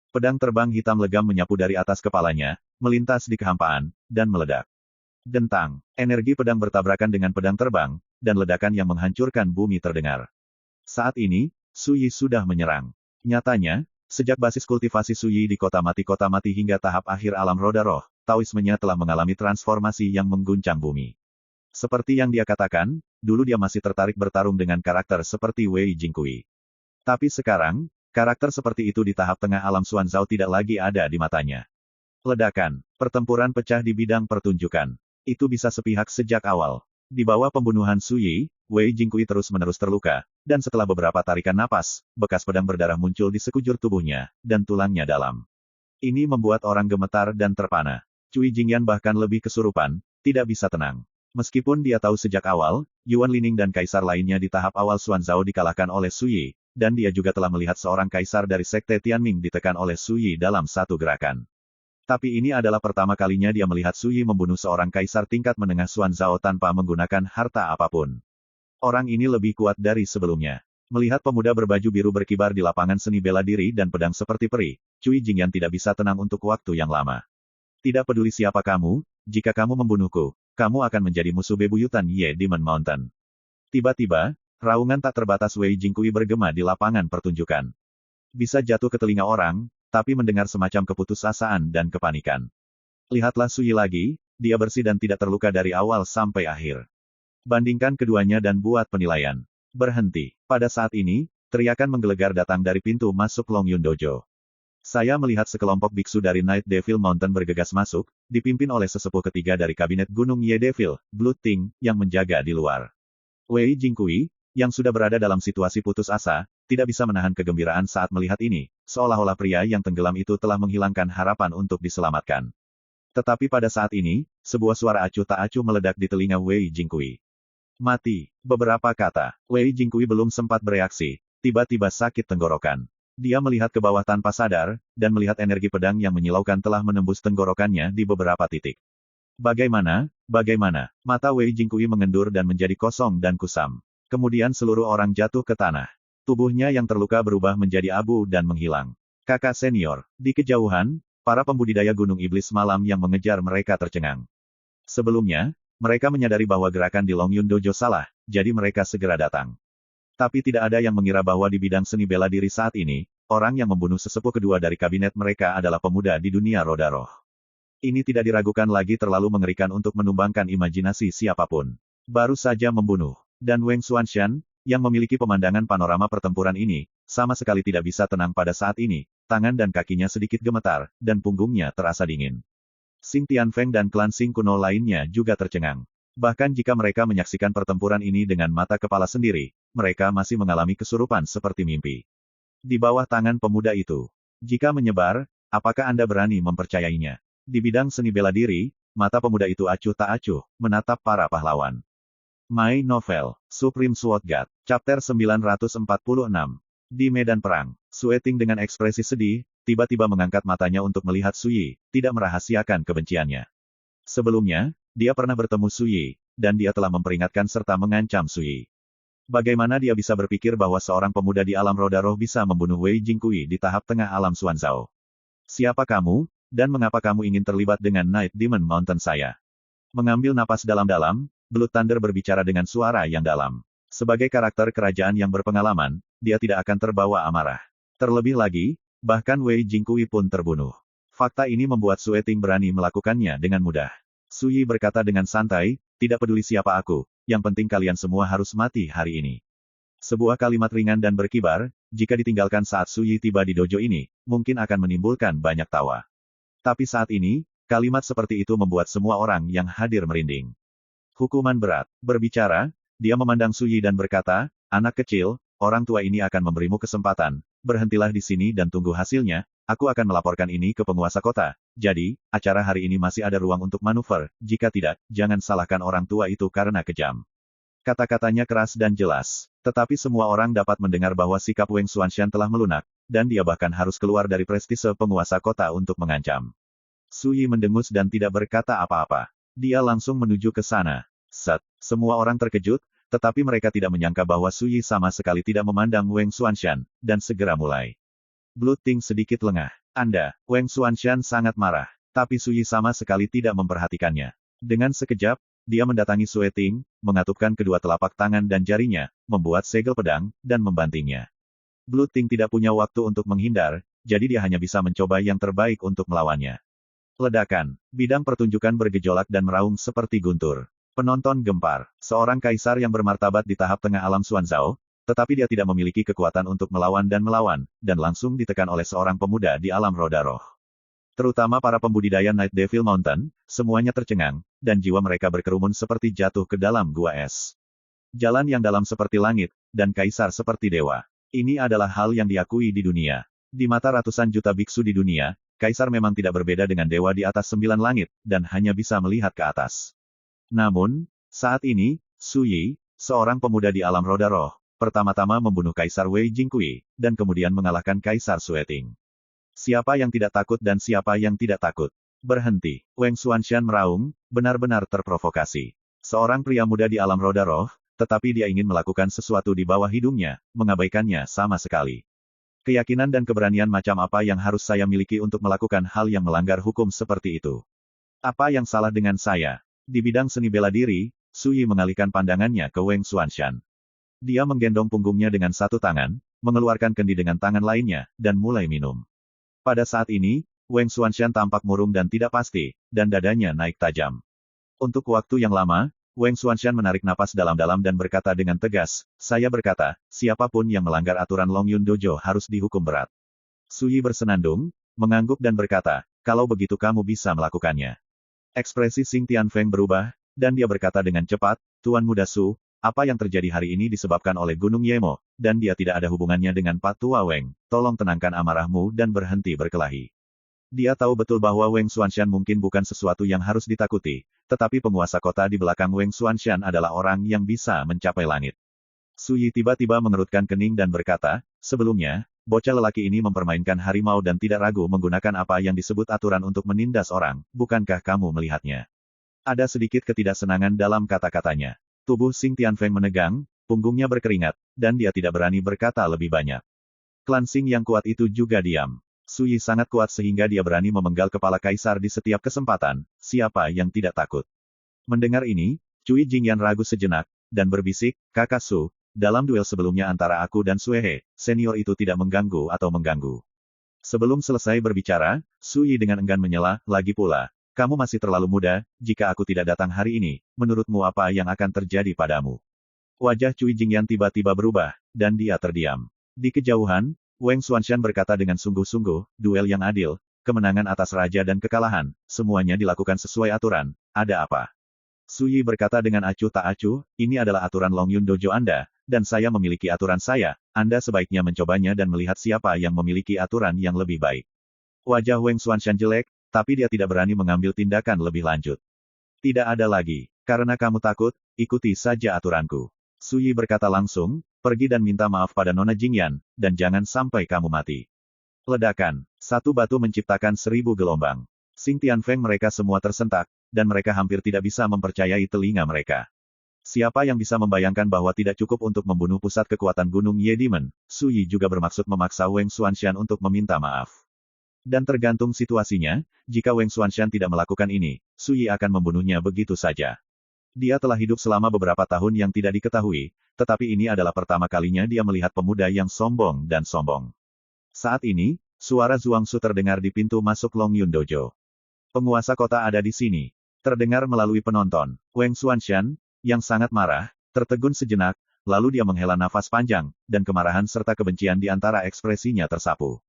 Pedang terbang hitam legam menyapu dari atas kepalanya, melintas di kehampaan, dan meledak. Dentang, energi pedang bertabrakan dengan pedang terbang, dan ledakan yang menghancurkan bumi terdengar. Saat ini, Su Yi sudah menyerang. Nyatanya, sejak basis kultivasi Su Yi di kota mati hingga tahap akhir alam roda roh, Taoismenya telah mengalami transformasi yang mengguncang bumi. Seperti yang dia katakan, dulu dia masih tertarik bertarung dengan karakter seperti Wei Jingqui. Tapi sekarang, karakter seperti itu di tahap tengah alam Xuanzao tidak lagi ada di matanya. Ledakan, pertempuran pecah di bidang pertunjukan. Itu bisa sepihak sejak awal. Di bawah pembunuhan Su Yi, Wei Jingqui terus-menerus terluka, dan setelah beberapa tarikan napas, bekas pedang berdarah muncul di sekujur tubuhnya, dan tulangnya dalam. Ini membuat orang gemetar dan terpana. Cui Jingyan bahkan lebih kesurupan, tidak bisa tenang. Meskipun dia tahu sejak awal, Yuan Lining dan kaisar lainnya di tahap awal Xuanzao dikalahkan oleh Su Yi, dan dia juga telah melihat seorang kaisar dari Sekte Tianming ditekan oleh Su Yi dalam satu gerakan. Tapi ini adalah pertama kalinya dia melihat Su Yi membunuh seorang kaisar tingkat menengah Xuanzao tanpa menggunakan harta apapun. Orang ini lebih kuat dari sebelumnya. Melihat pemuda berbaju biru berkibar di lapangan seni bela diri dan pedang seperti peri, Cui Jingyan tidak bisa tenang untuk waktu yang lama. Tidak peduli siapa kamu, jika kamu membunuhku, kamu akan menjadi musuh bebuyutan Ye Demon Mountain. Tiba-tiba, raungan tak terbatas Wei Jingkui bergema di lapangan pertunjukan. Bisa jatuh ke telinga orang, tapi mendengar semacam keputusasaan dan kepanikan. Lihatlah Su Yi lagi, dia bersih dan tidak terluka dari awal sampai akhir. Bandingkan keduanya dan buat penilaian. Berhenti. Pada saat ini, teriakan menggelegar datang dari pintu masuk Long Yun Dojo. Saya melihat sekelompok biksu dari Night Devil Mountain bergegas masuk, dipimpin oleh sesepuh ketiga dari kabinet Gunung Ye Devil, Blood Ting, yang menjaga di luar. Wei Jingkui, yang sudah berada dalam situasi putus asa, tidak bisa menahan kegembiraan saat melihat ini, seolah-olah pria yang tenggelam itu telah menghilangkan harapan untuk diselamatkan. Tetapi pada saat ini, sebuah suara acuh tak acuh meledak di telinga Wei Jingkui. Mati. Beberapa kata. Wei Jingkui belum sempat bereaksi. Tiba-tiba sakit tenggorokan. Dia melihat ke bawah tanpa sadar, dan melihat energi pedang yang menyilaukan telah menembus tenggorokannya di beberapa titik. Bagaimana? Mata Wei Jingkui mengendur dan menjadi kosong dan kusam. Kemudian seluruh orang jatuh ke tanah. Tubuhnya yang terluka berubah menjadi abu dan menghilang. Kakak senior. Di kejauhan, para pembudidaya Gunung Iblis Malam yang mengejar mereka tercengang. Sebelumnya, mereka menyadari bahwa gerakan di Long Yun Dojo salah, jadi mereka segera datang. Tapi tidak ada yang mengira bahwa di bidang seni bela diri saat ini, orang yang membunuh sesepuh kedua dari kabinet mereka adalah pemuda di dunia roda roh. Ini tidak diragukan lagi terlalu mengerikan untuk menumbangkan imajinasi siapapun. Baru saja membunuh. Dan Wang Xuanshan, yang memiliki pemandangan panorama pertempuran ini, sama sekali tidak bisa tenang pada saat ini, tangan dan kakinya sedikit gemetar, dan punggungnya terasa dingin. Xing Tianfeng dan klan Xing kuno lainnya juga tercengang. Bahkan jika mereka menyaksikan pertempuran ini dengan mata kepala sendiri, mereka masih mengalami kesurupan seperti mimpi. Di bawah tangan pemuda itu. Jika menyebar, apakah Anda berani mempercayainya? Di bidang seni bela diri, mata pemuda itu acuh tak acuh, menatap para pahlawan. My Novel, Supreme Sword God, Chapter 946. Di medan perang, Sueting dengan ekspresi sedih, tiba-tiba mengangkat matanya untuk melihat Su Yi, tidak merahasiakan kebenciannya. Sebelumnya, dia pernah bertemu Su Yi, dan dia telah memperingatkan serta mengancam Su Yi. Bagaimana dia bisa berpikir bahwa seorang pemuda di alam roda roh bisa membunuh Wei Jingkui di tahap tengah alam Xuanzao? Siapa kamu, dan mengapa kamu ingin terlibat dengan Night Demon Mountain saya? Mengambil napas dalam-dalam, Blood Thunder berbicara dengan suara yang dalam. Sebagai karakter kerajaan yang berpengalaman, dia tidak akan terbawa amarah. Terlebih lagi, bahkan Wei Jingkui pun terbunuh. Fakta ini membuat Sueting berani melakukannya dengan mudah. Su Yi berkata dengan santai, tidak peduli siapa aku, yang penting kalian semua harus mati hari ini. Sebuah kalimat ringan dan berkibar, jika ditinggalkan saat Su Yi tiba di dojo ini, mungkin akan menimbulkan banyak tawa. Tapi saat ini, kalimat seperti itu membuat semua orang yang hadir merinding. Hukuman berat. Berbicara, dia memandang Su Yi dan berkata, anak kecil, orang tua ini akan memberimu kesempatan. Berhentilah di sini dan tunggu hasilnya, aku akan melaporkan ini ke penguasa kota. Jadi, acara hari ini masih ada ruang untuk manuver, jika tidak, jangan salahkan orang tua itu karena kejam. Kata-katanya keras dan jelas. Tetapi semua orang dapat mendengar bahwa sikap Wang Xuanshan telah melunak, dan dia bahkan harus keluar dari prestise penguasa kota untuk mengancam. Su Yi mendengus dan tidak berkata apa-apa. Dia langsung menuju ke sana. Set. Semua orang terkejut, tetapi mereka tidak menyangka bahwa Su Yi sama sekali tidak memandang Wang Xuanshan, dan segera mulai. Blood Ting sedikit lengah. Wang Xuanshan sangat marah. Tapi Su Yi sama sekali tidak memperhatikannya. Dengan sekejap, dia mendatangi Sueting, mengatupkan kedua telapak tangan dan jarinya, membuat segel pedang, dan membantingnya. Blood Ting tidak punya waktu untuk menghindar, jadi dia hanya bisa mencoba yang terbaik untuk melawannya. Ledakan. Bidang pertunjukan bergejolak dan meraung seperti guntur. Penonton gempar. Seorang kaisar yang bermartabat di tahap tengah alam Xuanzao, tetapi dia tidak memiliki kekuatan untuk melawan, dan langsung ditekan oleh seorang pemuda di alam roda roh. Terutama para pembudidaya Night Devil Mountain, semuanya tercengang, dan jiwa mereka berkerumun seperti jatuh ke dalam gua es. Jalan yang dalam seperti langit, dan kaisar seperti dewa. Ini adalah hal yang diakui di dunia. Di mata ratusan juta biksu di dunia, Kaisar memang tidak berbeda dengan dewa di atas 9 langit, dan hanya bisa melihat ke atas. Namun, saat ini, Su Yi, seorang pemuda di alam roda roh, pertama-tama membunuh Kaisar Wei Jingqi, dan kemudian mengalahkan Kaisar Sueting. Siapa yang tidak takut dan siapa yang tidak takut? Berhenti. Wang Xuanxian meraung, benar-benar terprovokasi. Seorang pria muda di alam roda roh, tetapi dia ingin melakukan sesuatu di bawah hidungnya, mengabaikannya sama sekali. Keyakinan dan keberanian macam apa yang harus saya miliki untuk melakukan hal yang melanggar hukum seperti itu? Apa yang salah dengan saya? Di bidang seni bela diri, Su Yi mengalihkan pandangannya ke Wang Xuanxian. Dia menggendong punggungnya dengan satu tangan, mengeluarkan kendi dengan tangan lainnya, dan mulai minum. Pada saat ini, Wang Xuanxian tampak murung dan tidak pasti, dan dadanya naik tajam. Untuk waktu yang lama, Wang Xuanxian menarik napas dalam-dalam dan berkata dengan tegas, "Saya berkata, siapapun yang melanggar aturan Long Yun Dojo harus dihukum berat." Su Yi bersenandung, mengangguk dan berkata, "Kalau begitu kamu bisa melakukannya." Ekspresi Xing Tianfeng berubah, dan dia berkata dengan cepat, "Tuan Muda Su, apa yang terjadi hari ini disebabkan oleh Gunung Yemo, dan dia tidak ada hubungannya dengan Pak Tua Weng. Tolong tenangkan amarahmu dan berhenti berkelahi." Dia tahu betul bahwa Wang Xuanxian mungkin bukan sesuatu yang harus ditakuti, tetapi penguasa kota di belakang Wang Xuanxian adalah orang yang bisa mencapai langit. Su Yi tiba-tiba mengerutkan kening dan berkata, "Sebelumnya, bocah lelaki ini mempermainkan harimau dan tidak ragu menggunakan apa yang disebut aturan untuk menindas orang, bukankah kamu melihatnya?" Ada sedikit ketidaksenangan dalam kata-katanya. Tubuh Xing Tianfeng menegang, punggungnya berkeringat, dan dia tidak berani berkata lebih banyak. Klan Xing yang kuat itu juga diam. Su Yi sangat kuat sehingga dia berani memenggal kepala kaisar di setiap kesempatan, siapa yang tidak takut. Mendengar ini, Cui Jingyan ragu sejenak, dan berbisik, "Kakak Su, dalam duel sebelumnya antara aku dan Suehe, senior itu tidak mengganggu atau mengganggu." Sebelum selesai berbicara, Su Yi dengan enggan menyela, "Lagi pula, kamu masih terlalu muda, jika aku tidak datang hari ini, menurutmu apa yang akan terjadi padamu?" Wajah Cui Jingyan tiba-tiba berubah, dan dia terdiam. Di kejauhan, Wang Xuanxian berkata dengan sungguh-sungguh, "Duel yang adil, kemenangan atas raja dan kekalahan, semuanya dilakukan sesuai aturan, ada apa?" Su Yi berkata dengan acuh tak acuh, "Ini adalah aturan Long Yun Dojo Anda, dan saya memiliki aturan saya, Anda sebaiknya mencobanya dan melihat siapa yang memiliki aturan yang lebih baik." Wajah Wang Xuanxian jelek, tapi dia tidak berani mengambil tindakan lebih lanjut. "Tidak ada lagi. Karena kamu takut, ikuti saja aturanku." Su Yi berkata langsung, "Pergi dan minta maaf pada Nona Jingyan, dan jangan sampai kamu mati." Ledakan. Satu batu menciptakan 1000 gelombang. Xing Tianfeng mereka semua tersentak, dan mereka hampir tidak bisa mempercayai telinga mereka. Siapa yang bisa membayangkan bahwa tidak cukup untuk membunuh pusat kekuatan Gunung Ye Demon, Su Yi juga bermaksud memaksa Wang Xuanxian untuk meminta maaf. Dan tergantung situasinya, jika Wang Xuanxian tidak melakukan ini, Su Yi akan membunuhnya begitu saja. Dia telah hidup selama beberapa tahun yang tidak diketahui, tetapi ini adalah pertama kalinya dia melihat pemuda yang sombong dan sombong. Saat ini, suara Zhuang Su terdengar di pintu masuk Long Yun Dojo. "Penguasa kota ada di sini." Terdengar melalui penonton. Wang Xuanxian, yang sangat marah, tertegun sejenak, lalu dia menghela nafas panjang, dan kemarahan serta kebencian di antara ekspresinya tersapu.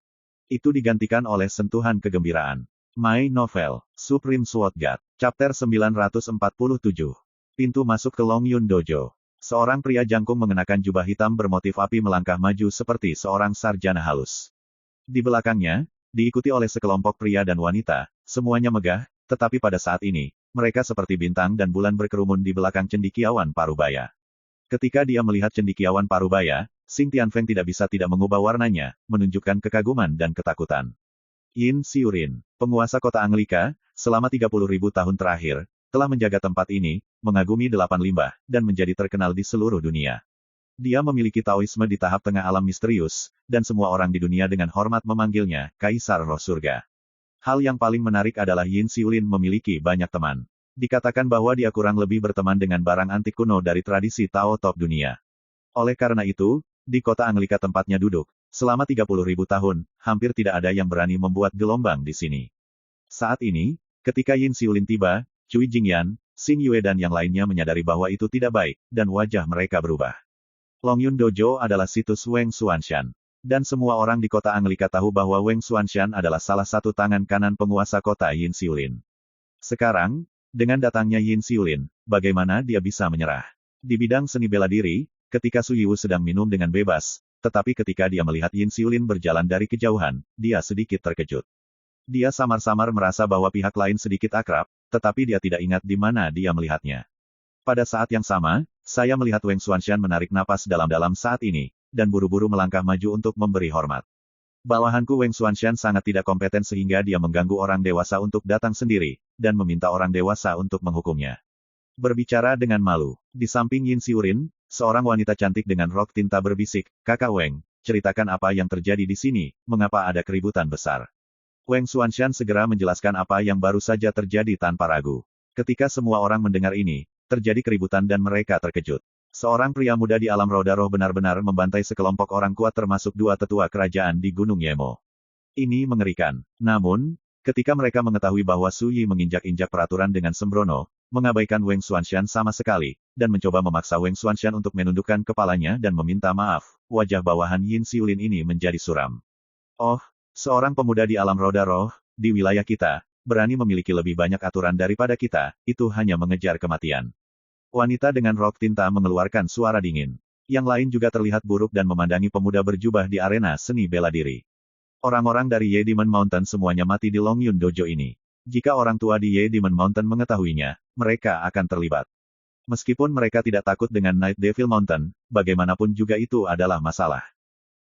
Itu digantikan oleh sentuhan kegembiraan. My Novel, Supreme Sword God, Chapter 947. Pintu masuk ke Long Yun Dojo. Seorang pria jangkung mengenakan jubah hitam bermotif api melangkah maju seperti seorang sarjana halus. Di belakangnya, diikuti oleh sekelompok pria dan wanita, semuanya megah, tetapi pada saat ini, mereka seperti bintang dan bulan berkerumun di belakang cendekiawan Parubaya. Ketika dia melihat cendekiawan Parubaya, Xing Tianfeng tidak bisa tidak mengubah warnanya, menunjukkan kekaguman dan ketakutan. Yin Xiurin, penguasa kota Anglika, selama 30.000 tahun terakhir, telah menjaga tempat ini, mengagumi 8 limbah, dan menjadi terkenal di seluruh dunia. Dia memiliki Taoisme di tahap tengah alam misterius, dan semua orang di dunia dengan hormat memanggilnya, Kaisar Roh Surga. Hal yang paling menarik adalah Yin Xiulin memiliki banyak teman. Dikatakan bahwa dia kurang lebih berteman dengan barang antik kuno dari tradisi Tao top dunia. Oleh karena itu, di kota Anglika tempatnya duduk, selama 30.000 tahun, hampir tidak ada yang berani membuat gelombang di sini. Saat ini, ketika Yin Xiulin tiba, Cui Jingyan, Xing Yue dan yang lainnya menyadari bahwa itu tidak baik, dan wajah mereka berubah. Long Yun Dojo adalah situs Wang Xuanxian. Dan semua orang di kota Anglika tahu bahwa Wang Xuanxian adalah salah satu tangan kanan penguasa kota Yin Xiulin. Sekarang, dengan datangnya Yin Xiulin, bagaimana dia bisa menyerah? Di bidang seni bela diri, ketika Su Yiwu sedang minum dengan bebas, tetapi ketika dia melihat Yin Xiulin berjalan dari kejauhan, dia sedikit terkejut. Dia samar-samar merasa bahwa pihak lain sedikit akrab, tetapi dia tidak ingat di mana dia melihatnya. Pada saat yang sama, saya melihat Wang Xuanshan menarik napas dalam-dalam saat ini, dan buru-buru melangkah maju untuk memberi hormat. Bawahanku Wang Xuanshan sangat tidak kompeten sehingga dia mengganggu orang dewasa untuk datang sendiri, dan meminta orang dewasa untuk menghukumnya. Berbicara dengan malu, di samping Yin Xiurin, seorang wanita cantik dengan rok tinta berbisik, "Kakak Wang, ceritakan apa yang terjadi di sini, mengapa ada keributan besar?" Wang Xuanshan segera menjelaskan apa yang baru saja terjadi tanpa ragu. Ketika semua orang mendengar ini, terjadi keributan dan mereka terkejut. Seorang pria muda di alam roda roh benar-benar membantai sekelompok orang kuat termasuk dua tetua kerajaan di Gunung Yemo. Ini mengerikan. Namun, ketika mereka mengetahui bahwa Su Yi menginjak-injak peraturan dengan sembrono, mengabaikan Wang Xuanshan sama sekali, dan mencoba memaksa Wang Xuanshan untuk menundukkan kepalanya dan meminta maaf, wajah bawahan Yin Xiulin ini menjadi suram. Oh, seorang pemuda di alam roda roh, di wilayah kita, berani memiliki lebih banyak aturan daripada kita, itu hanya mengejar kematian. Wanita dengan rok tinta mengeluarkan suara dingin. Yang lain juga terlihat buruk dan memandangi pemuda berjubah di arena seni bela diri. Orang-orang dari Ye Demon Mountain semuanya mati di Long Yun Dojo ini. Jika orang tua di Ye Demon Mountain mengetahuinya, mereka akan terlibat. Meskipun mereka tidak takut dengan Night Devil Mountain, bagaimanapun juga itu adalah masalah.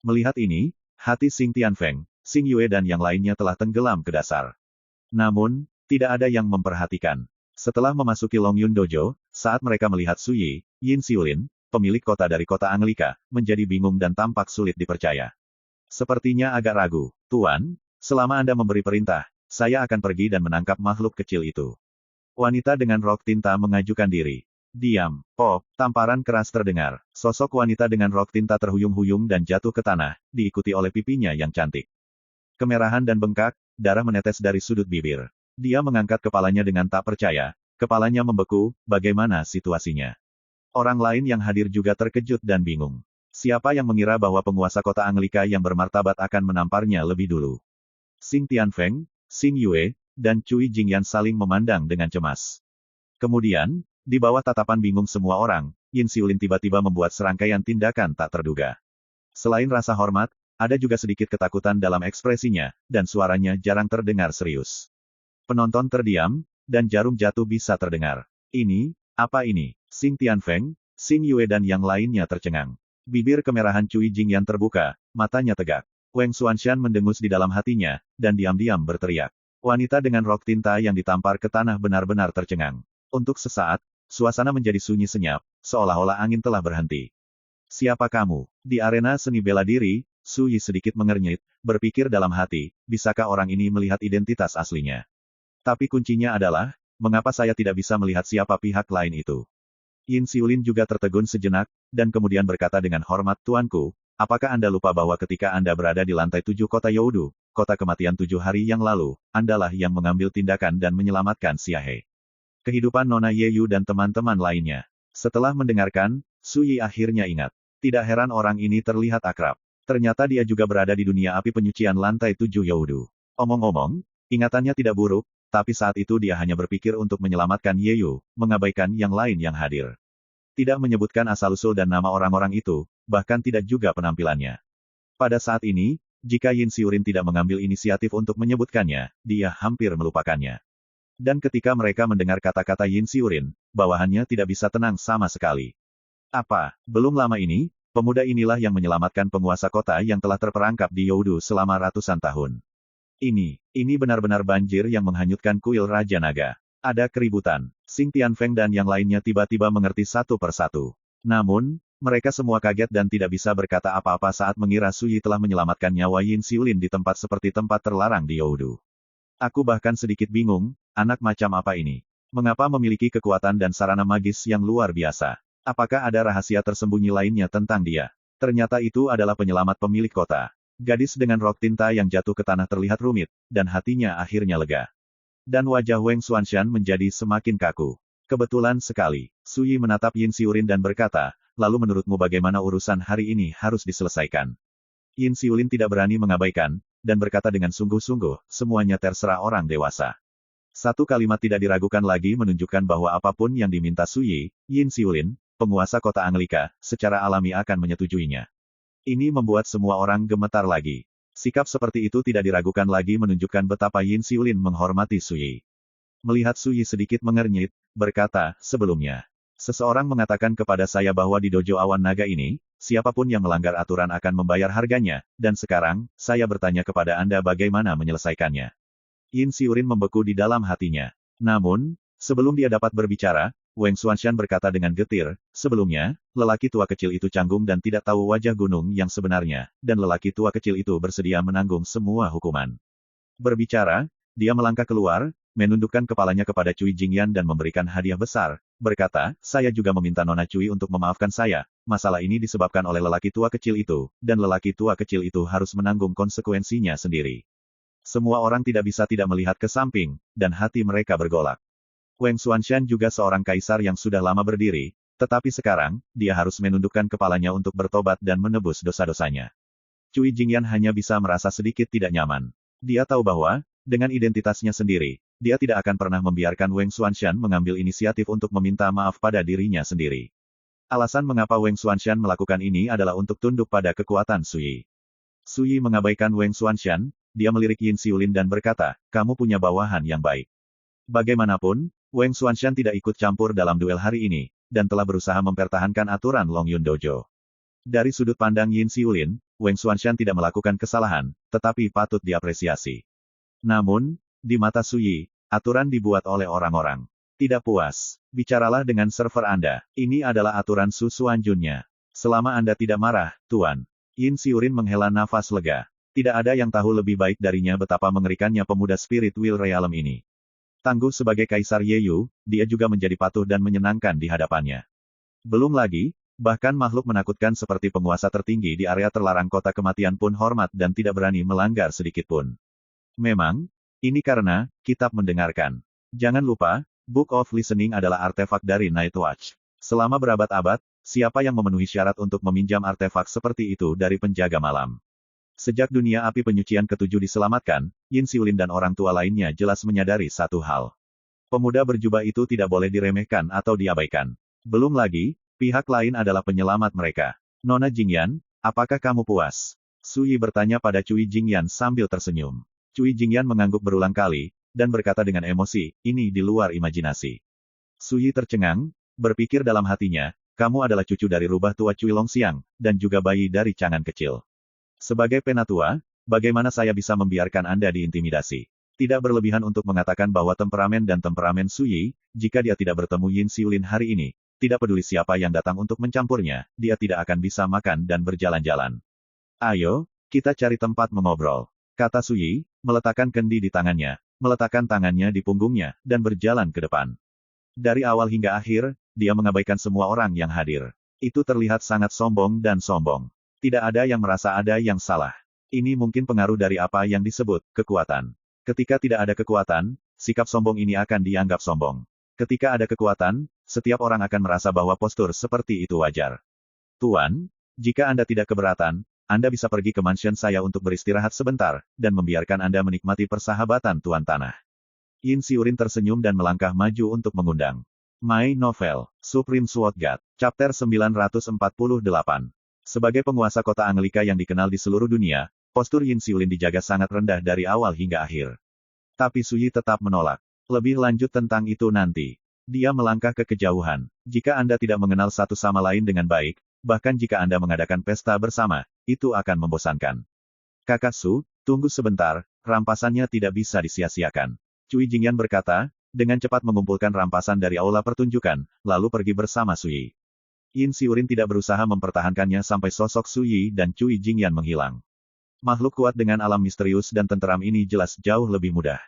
Melihat ini, hati Xing Tianfeng, Xing Yue dan yang lainnya telah tenggelam ke dasar. Namun, tidak ada yang memperhatikan. Setelah memasuki Long Yun Dojo, saat mereka melihat Su Yi, Yin Xiulin, pemilik kota dari kota Anglika, menjadi bingung dan tampak sulit dipercaya. Sepertinya agak ragu. "Tuan, selama Anda memberi perintah, saya akan pergi dan menangkap makhluk kecil itu." Wanita dengan rok tinta mengajukan diri. "Diam." Pop, tamparan keras terdengar. Sosok wanita dengan rok tinta terhuyung-huyung dan jatuh ke tanah, diikuti oleh pipinya yang cantik. Kemerahan dan bengkak, darah menetes dari sudut bibir. Dia mengangkat kepalanya dengan tak percaya. Kepalanya membeku, bagaimana situasinya? Orang lain yang hadir juga terkejut dan bingung. Siapa yang mengira bahwa penguasa kota Anglika yang bermartabat akan menamparnya lebih dulu? Xing Tianfeng, Xing Yue, dan Cui Jingyan saling memandang dengan cemas. Kemudian, di bawah tatapan bingung semua orang, Yin Xiulin tiba-tiba membuat serangkaian tindakan tak terduga. Selain rasa hormat, ada juga sedikit ketakutan dalam ekspresinya, dan suaranya jarang terdengar serius. Penonton terdiam, dan jarum jatuh bisa terdengar. "Ini, apa ini?" Xing Tianfeng, Xing Yue dan yang lainnya tercengang. Bibir kemerahan Cui Jingyan terbuka, matanya tegak. Wang Xuanshan mendengus di dalam hatinya, dan diam-diam berteriak. Wanita dengan rok tinta yang ditampar ke tanah benar-benar tercengang. Untuk sesaat, suasana menjadi sunyi senyap, seolah-olah angin telah berhenti. "Siapa kamu?" Di arena seni bela diri, Su Yi sedikit mengernyit, berpikir dalam hati, bisakah orang ini melihat identitas aslinya? Tapi kuncinya adalah, mengapa saya tidak bisa melihat siapa pihak lain itu? Yin Xiulin juga tertegun sejenak, dan kemudian berkata dengan hormat, "Tuanku, apakah Anda lupa bahwa ketika Anda berada di lantai 7 kota Youdu, kota kematian 7 hari yang lalu, Andalah yang mengambil tindakan dan menyelamatkan Xiahe. Kehidupan Nona Yeyu dan teman-teman lainnya." Setelah mendengarkan, Su Yi akhirnya ingat. Tidak heran orang ini terlihat akrab. Ternyata dia juga berada di dunia api penyucian lantai 7 Youdu. Omong-omong, ingatannya tidak buruk, tapi saat itu dia hanya berpikir untuk menyelamatkan Yeyu, mengabaikan yang lain yang hadir. Tidak menyebutkan asal-usul dan nama orang-orang itu, bahkan tidak juga penampilannya. Pada saat ini, jika Yin Xiurin tidak mengambil inisiatif untuk menyebutkannya, dia hampir melupakannya. Dan ketika mereka mendengar kata-kata Yin Xiurin, bawahannya tidak bisa tenang sama sekali. Apa, belum lama ini, pemuda inilah yang menyelamatkan penguasa kota yang telah terperangkap di Youdu selama ratusan tahun. Ini benar-benar banjir yang menghanyutkan kuil Raja Naga. Ada keributan. Xing Tianfeng dan yang lainnya tiba-tiba mengerti satu persatu. Namun, mereka semua kaget dan tidak bisa berkata apa-apa saat mengira Su Yi telah menyelamatkan nyawa Yin Xiulin di tempat seperti tempat terlarang di Youdu. "Aku bahkan sedikit bingung, anak macam apa ini? Mengapa memiliki kekuatan dan sarana magis yang luar biasa? Apakah ada rahasia tersembunyi lainnya tentang dia?" Ternyata itu adalah penyelamat pemilik kota. Gadis dengan rok tinta yang jatuh ke tanah terlihat rumit, dan hatinya akhirnya lega. Dan wajah Wang Xuanshan menjadi semakin kaku. "Kebetulan sekali." Su Yi menatap Yin Xiulin dan berkata, "Lalu menurutmu bagaimana urusan hari ini harus diselesaikan?" Yin Xiulin tidak berani mengabaikan, dan berkata dengan sungguh-sungguh, "Semuanya terserah orang dewasa." Satu kalimat tidak diragukan lagi menunjukkan bahwa apapun yang diminta Su Yi, Yin Xiulin, penguasa kota Anglika, secara alami akan menyetujuinya. Ini membuat semua orang gemetar lagi. Sikap seperti itu tidak diragukan lagi menunjukkan betapa Yin Xiulin menghormati Suyi. Melihat Suyi sedikit mengernyit, berkata, sebelumnya. Seseorang mengatakan kepada saya bahwa di dojo awan naga ini, siapapun yang melanggar aturan akan membayar harganya, dan sekarang, saya bertanya kepada Anda bagaimana menyelesaikannya. Yin Xiulin membeku di dalam hatinya. Namun, sebelum dia dapat berbicara, Wang Xuanshan berkata dengan getir, sebelumnya, lelaki tua kecil itu canggung dan tidak tahu wajah gunung yang sebenarnya, dan lelaki tua kecil itu bersedia menanggung semua hukuman. Berbicara, dia melangkah keluar, menundukkan kepalanya kepada Cui Jingyan dan memberikan hadiah besar, berkata, saya juga meminta Nona Cui untuk memaafkan saya, masalah ini disebabkan oleh lelaki tua kecil itu, dan lelaki tua kecil itu harus menanggung konsekuensinya sendiri. Semua orang tidak bisa tidak melihat ke samping, dan hati mereka bergolak. Wang Xuanshan juga seorang kaisar yang sudah lama berdiri, tetapi sekarang, dia harus menundukkan kepalanya untuk bertobat dan menebus dosa-dosanya. Cui Jingyan hanya bisa merasa sedikit tidak nyaman. Dia tahu bahwa, dengan identitasnya sendiri, dia tidak akan pernah membiarkan Wang Xuanshan mengambil inisiatif untuk meminta maaf pada dirinya sendiri. Alasan mengapa Wang Xuanshan melakukan ini adalah untuk tunduk pada kekuatan Suyi. Suyi mengabaikan Wang Xuanshan, dia melirik Yin Xiulin dan berkata, kamu punya bawahan yang baik. Bagaimanapun, Wang Xuanshan tidak ikut campur dalam duel hari ini, dan telah berusaha mempertahankan aturan Long Yun Dojo. Dari sudut pandang Yin Xiulin, Wang Xuanshan tidak melakukan kesalahan, tetapi patut diapresiasi. Namun, di mata Suyi, aturan dibuat oleh orang-orang. Tidak puas, bicaralah dengan server Anda. Ini adalah aturan Su Xuanjunnya. Selama Anda tidak marah, Tuan. Yin Xiulin menghela nafas lega. Tidak ada yang tahu lebih baik darinya betapa mengerikannya pemuda Spirit Will Realm ini. Tangguh sebagai Kaisar Yeyu, dia juga menjadi patuh dan menyenangkan di hadapannya. Belum lagi, bahkan makhluk menakutkan seperti penguasa tertinggi di area terlarang kota kematian pun hormat dan tidak berani melanggar sedikitpun. Memang, ini karena, kitab mendengarkan. Jangan lupa, Book of Listening adalah artefak dari Night Watch. Selama berabad-abad, siapa yang memenuhi syarat untuk meminjam artefak seperti itu dari penjaga malam? Sejak dunia api penyucian ketujuh diselamatkan, Yin Xiulin dan orang tua lainnya jelas menyadari satu hal. Pemuda berjubah itu tidak boleh diremehkan atau diabaikan. Belum lagi, pihak lain adalah penyelamat mereka. Nona Jingyan, apakah kamu puas? Suyi bertanya pada Cui Jingyan sambil tersenyum. Cui Jingyan mengangguk berulang kali, dan berkata dengan emosi, ini di luar imajinasi. Suyi tercengang, berpikir dalam hatinya, kamu adalah cucu dari rubah tua Cui Longxiang, dan juga bayi dari Cangan kecil. Sebagai penatua, bagaimana saya bisa membiarkan Anda diintimidasi? Tidak berlebihan untuk mengatakan bahwa temperamen dan temperamen Suyi, jika dia tidak bertemu Yin Xiulin hari ini, tidak peduli siapa yang datang untuk mencampurnya, dia tidak akan bisa makan dan berjalan-jalan. Ayo, kita cari tempat mengobrol. Kata Suyi, meletakkan kendi di tangannya, meletakkan tangannya di punggungnya, dan berjalan ke depan. Dari awal hingga akhir, dia mengabaikan semua orang yang hadir. Itu terlihat sangat sombong dan sombong. Tidak ada yang merasa ada yang salah. Ini mungkin pengaruh dari apa yang disebut kekuatan. Ketika tidak ada kekuatan, sikap sombong ini akan dianggap sombong. Ketika ada kekuatan, setiap orang akan merasa bahwa postur seperti itu wajar. Tuan, jika Anda tidak keberatan, Anda bisa pergi ke mansion saya untuk beristirahat sebentar, dan membiarkan Anda menikmati persahabatan Tuan Tanah. Yin Xiulin tersenyum dan melangkah maju untuk mengundang. My Novel, Supreme Sword God, Chapter 948. Sebagai penguasa kota Anglika yang dikenal di seluruh dunia, postur Yin Xiulin dijaga sangat rendah dari awal hingga akhir. Tapi Suyi tetap menolak. Lebih lanjut tentang itu nanti. Dia melangkah ke kejauhan. Jika Anda tidak mengenal satu sama lain dengan baik, bahkan jika Anda mengadakan pesta bersama, itu akan membosankan. Kakak Su, tunggu sebentar, rampasannya tidak bisa disia-siakan. Cui Jingyan berkata, dengan cepat mengumpulkan rampasan dari aula pertunjukan, lalu pergi bersama Suyi. Yin Xiulin tidak berusaha mempertahankannya sampai sosok Suyi dan Cui Jingyan menghilang. Makhluk kuat dengan alam misterius dan tenteram ini jelas jauh lebih mudah.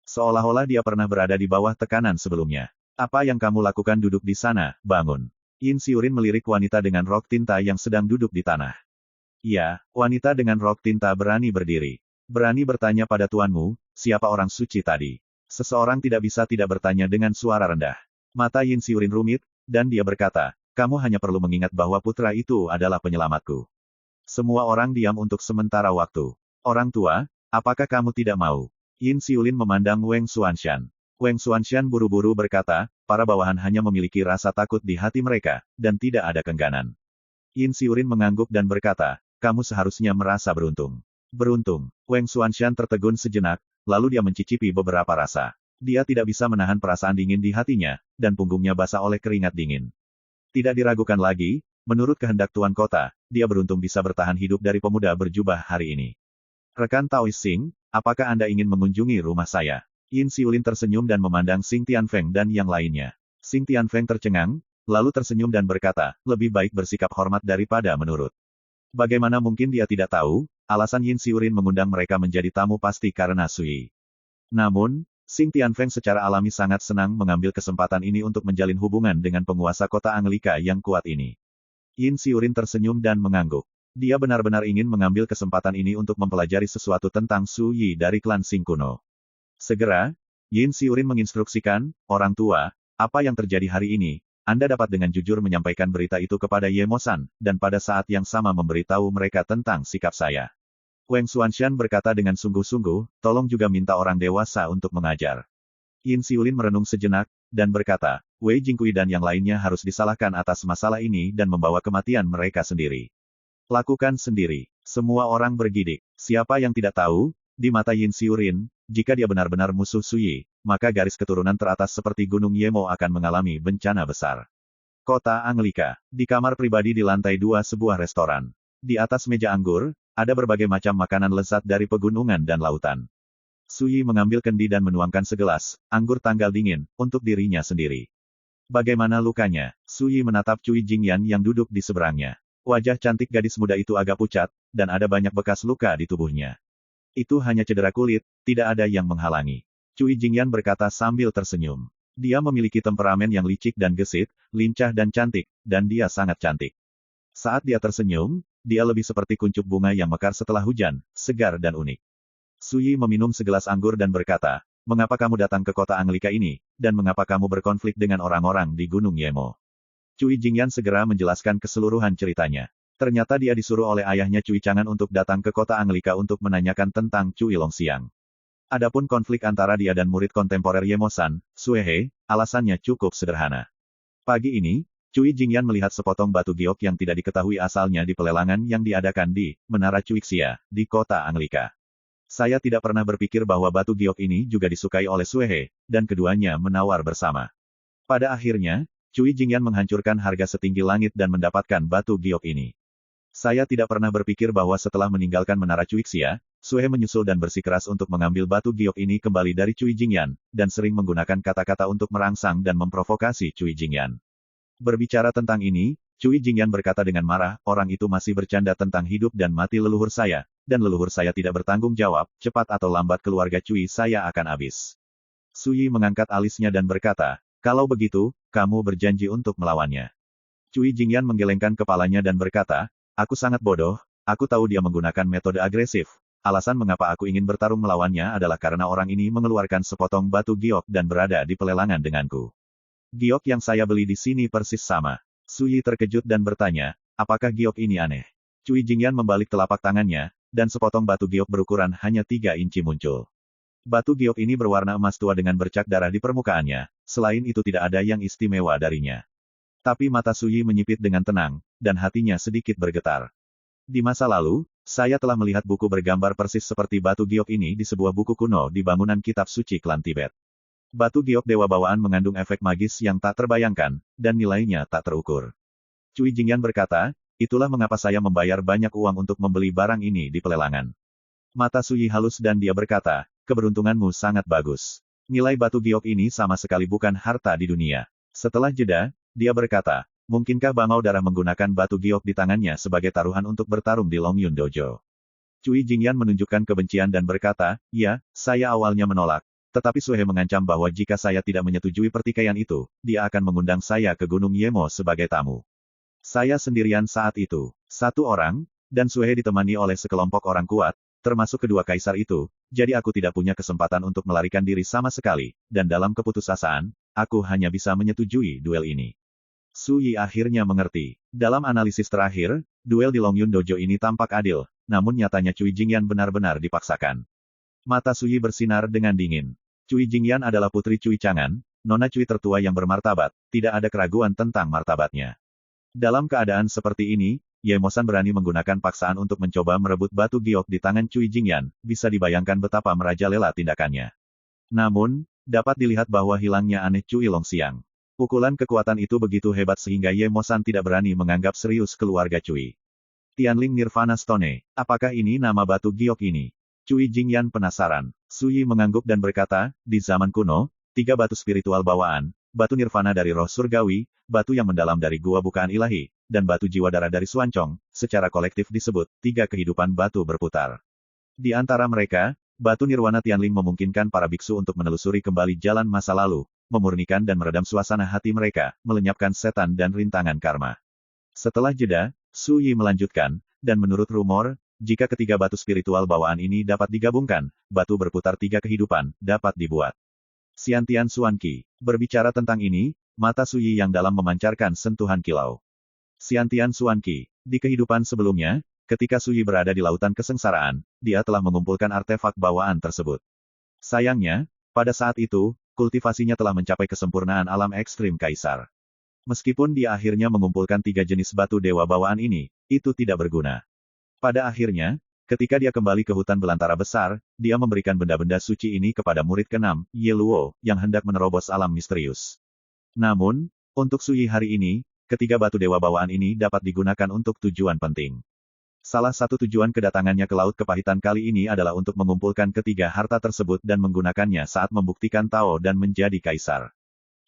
Seolah-olah dia pernah berada di bawah tekanan sebelumnya. Apa yang kamu lakukan duduk di sana, bangun. Yin Xiulin melirik wanita dengan rok tinta yang sedang duduk di tanah. Ya, wanita dengan rok tinta berani berdiri. Berani bertanya pada tuanmu, siapa orang suci tadi? Seseorang tidak bisa tidak bertanya dengan suara rendah. Mata Yin Xiulin rumit, dan dia berkata, kamu hanya perlu mengingat bahwa putra itu adalah penyelamatku. Semua orang diam untuk sementara waktu. Orang tua, apakah kamu tidak mau? Yin Xiulin memandang Wang Xuanshan. Wang Xuanshan buru-buru berkata, para bawahan hanya memiliki rasa takut di hati mereka, dan tidak ada kengganan. Yin Xiulin mengangguk dan berkata, kamu seharusnya merasa beruntung. Beruntung, Wang Xuanshan tertegun sejenak, lalu dia mencicipi beberapa rasa. Dia tidak bisa menahan perasaan dingin di hatinya, dan punggungnya basah oleh keringat dingin. Tidak diragukan lagi, menurut kehendak Tuan Kota, dia beruntung bisa bertahan hidup dari pemuda berjubah hari ini. Rekan Taois Sing, apakah Anda ingin mengunjungi rumah saya? Yin Xiulin tersenyum dan memandang Xing Tianfeng dan yang lainnya. Xing Tianfeng tercengang, lalu tersenyum dan berkata, lebih baik bersikap hormat daripada menurut. Bagaimana mungkin dia tidak tahu, alasan Yin Xiulin mengundang mereka menjadi tamu pasti karena Sui. Namun, Xing Tianfeng secara alami sangat senang mengambil kesempatan ini untuk menjalin hubungan dengan penguasa kota Anglika yang kuat ini. Yin Xiulin tersenyum dan mengangguk. Dia benar-benar ingin mengambil kesempatan ini untuk mempelajari sesuatu tentang Su Yi dari klan Xing kuno. Segera, Yin Xiulin menginstruksikan, orang tua, apa yang terjadi hari ini? Anda dapat dengan jujur menyampaikan berita itu kepada Ye Mo-san, dan pada saat yang sama memberitahu mereka tentang sikap saya. Wang Xuanshan berkata dengan sungguh-sungguh, tolong juga minta orang dewasa untuk mengajar. Yin Xiulin merenung sejenak, dan berkata, Wei Jingkui dan yang lainnya harus disalahkan atas masalah ini dan membawa kematian mereka sendiri. Lakukan sendiri. Semua orang bergidik. Siapa yang tidak tahu, di mata Yin Xiulin, jika dia benar-benar musuh Su Yi, maka garis keturunan teratas seperti Gunung Yemo akan mengalami bencana besar. Kota Anglika. Di kamar pribadi di lantai 2 sebuah restoran. Di atas meja anggur, ada berbagai macam makanan lezat dari pegunungan dan lautan. Su Yi mengambil kendi dan menuangkan segelas anggur tanggal dingin untuk dirinya sendiri. Bagaimana lukanya? Su Yi menatap Cui Jingyan yang duduk di seberangnya. Wajah cantik gadis muda itu agak pucat, dan ada banyak bekas luka di tubuhnya. Itu hanya cedera kulit, tidak ada yang menghalangi. Cui Jingyan berkata sambil tersenyum. Dia memiliki temperamen yang licik dan gesit, lincah dan cantik, dan dia sangat cantik. Saat dia tersenyum, dia lebih seperti kuncup bunga yang mekar setelah hujan, segar dan unik. Su Yi meminum segelas anggur dan berkata, mengapa kamu datang ke kota Anglika ini, dan mengapa kamu berkonflik dengan orang-orang di Gunung Yemo? Cui Jingyan segera menjelaskan keseluruhan ceritanya. Ternyata dia disuruh oleh ayahnya Cui Chang'an untuk datang ke kota Anglika untuk menanyakan tentang Cui Longxiang. Adapun konflik antara dia dan murid kontemporer Ye Mo-san, Sue He, alasannya cukup sederhana. Pagi ini, Cui Jingyan melihat sepotong batu giok yang tidak diketahui asalnya di pelelangan yang diadakan di Menara Cuixia, di kota Anglika. Saya tidak pernah berpikir bahwa batu giok ini juga disukai oleh Sue He, dan keduanya menawar bersama. Pada akhirnya, Cui Jingyan menghancurkan harga setinggi langit dan mendapatkan batu giok ini. Saya tidak pernah berpikir bahwa setelah meninggalkan Menara Cuixia, Sue He menyusul dan bersikeras untuk mengambil batu giok ini kembali dari Cui Jingyan, dan sering menggunakan kata-kata untuk merangsang dan memprovokasi Cui Jingyan. Berbicara tentang ini, Cui Jingyan berkata dengan marah, orang itu masih bercanda tentang hidup dan mati leluhur saya, dan leluhur saya tidak bertanggung jawab, cepat atau lambat keluarga Cui saya akan habis. Su Yi mengangkat alisnya dan berkata, kalau begitu, kamu berjanji untuk melawannya. Cui Jingyan menggelengkan kepalanya dan berkata, aku sangat bodoh, aku tahu dia menggunakan metode agresif. Alasan mengapa aku ingin bertarung melawannya adalah karena orang ini mengeluarkan sepotong batu giok dan berada di pelelangan denganku. Giok yang saya beli di sini persis sama. Su Yi terkejut dan bertanya, apakah giok ini aneh? Cui Jingyan membalik telapak tangannya, dan sepotong batu giok berukuran hanya 3 inci muncul. Batu giok ini berwarna emas tua dengan bercak darah di permukaannya, selain itu tidak ada yang istimewa darinya. Tapi mata Su Yi menyipit dengan tenang, dan hatinya sedikit bergetar. Di masa lalu, saya telah melihat buku bergambar persis seperti batu giok ini di sebuah buku kuno di bangunan kitab suci klan Tibet. Batu giok dewa bawaan mengandung efek magis yang tak terbayangkan, dan nilainya tak terukur. Cui Jingyan berkata, itulah mengapa saya membayar banyak uang untuk membeli barang ini di pelelangan. Mata Su Yi halus dan dia berkata, keberuntunganmu sangat bagus. Nilai batu giok ini sama sekali bukan harta di dunia. Setelah jeda, dia berkata, mungkinkah Bangau Darah menggunakan batu giok di tangannya sebagai taruhan untuk bertarung di Longyun Dojo? Cui Jingyan menunjukkan kebencian dan berkata, ya, saya awalnya menolak. Tetapi Sue He mengancam bahwa jika saya tidak menyetujui pertikaian itu, dia akan mengundang saya ke Gunung Yemo sebagai tamu. Saya sendirian saat itu. 1 orang, dan Sue He ditemani oleh sekelompok orang kuat, termasuk kedua kaisar itu, jadi aku tidak punya kesempatan untuk melarikan diri sama sekali, dan dalam keputusasaan, aku hanya bisa menyetujui duel ini. Su Yi akhirnya mengerti. Dalam analisis terakhir, duel di Longyun Dojo ini tampak adil, namun nyatanya Cui Jingyan benar-benar dipaksakan. Mata Su Yi bersinar dengan dingin. Cui Jingyan adalah putri Cui Chang'an, nona Cui tertua yang bermartabat, tidak ada keraguan tentang martabatnya. Dalam keadaan seperti ini, Ye Mosan berani menggunakan paksaan untuk mencoba merebut batu giok di tangan Cui Jingyan, bisa dibayangkan betapa merajalela tindakannya. Namun, dapat dilihat bahwa hilangnya aneh Cui Longxiang. Pukulan kekuatan itu begitu hebat sehingga Ye Mosan tidak berani menganggap serius keluarga Cui. Tianling Nirvana Stone, apakah ini nama batu giok ini? Cui Jingyan penasaran. Su Yi mengangguk dan berkata, di zaman kuno, 3 batu spiritual bawaan, batu nirvana dari roh surgawi, batu yang mendalam dari gua bukaan ilahi, dan batu jiwa darah dari Suancong, secara kolektif disebut 3 kehidupan batu berputar. Di antara mereka, batu nirwana Tianling memungkinkan para biksu untuk menelusuri kembali jalan masa lalu, memurnikan dan meredam suasana hati mereka, melenyapkan setan dan rintangan karma. Setelah jeda, Su Yi melanjutkan, dan menurut rumor, jika ketiga batu spiritual bawaan ini dapat digabungkan, batu berputar 3 kehidupan, dapat dibuat. Xiantian Xuanqi. Berbicara tentang ini, mata Su Yi yang dalam memancarkan sentuhan kilau. Xiantian Xuanqi. Di kehidupan sebelumnya, ketika Su Yi berada di lautan kesengsaraan, dia telah mengumpulkan artefak bawaan tersebut. Sayangnya, pada saat itu, kultivasinya telah mencapai kesempurnaan alam ekstrim kaisar. Meskipun dia akhirnya mengumpulkan 3 jenis batu dewa bawaan ini, itu tidak berguna. Pada akhirnya, ketika dia kembali ke hutan belantara besar, dia memberikan benda-benda suci ini kepada murid ke-6, Ye Luo, yang hendak menerobos alam misterius. Namun, untuk Su Yi hari ini, ketiga batu dewa bawaan ini dapat digunakan untuk tujuan penting. Salah satu tujuan kedatangannya ke Laut Kepahitan kali ini adalah untuk mengumpulkan ketiga harta tersebut dan menggunakannya saat membuktikan Tao dan menjadi kaisar.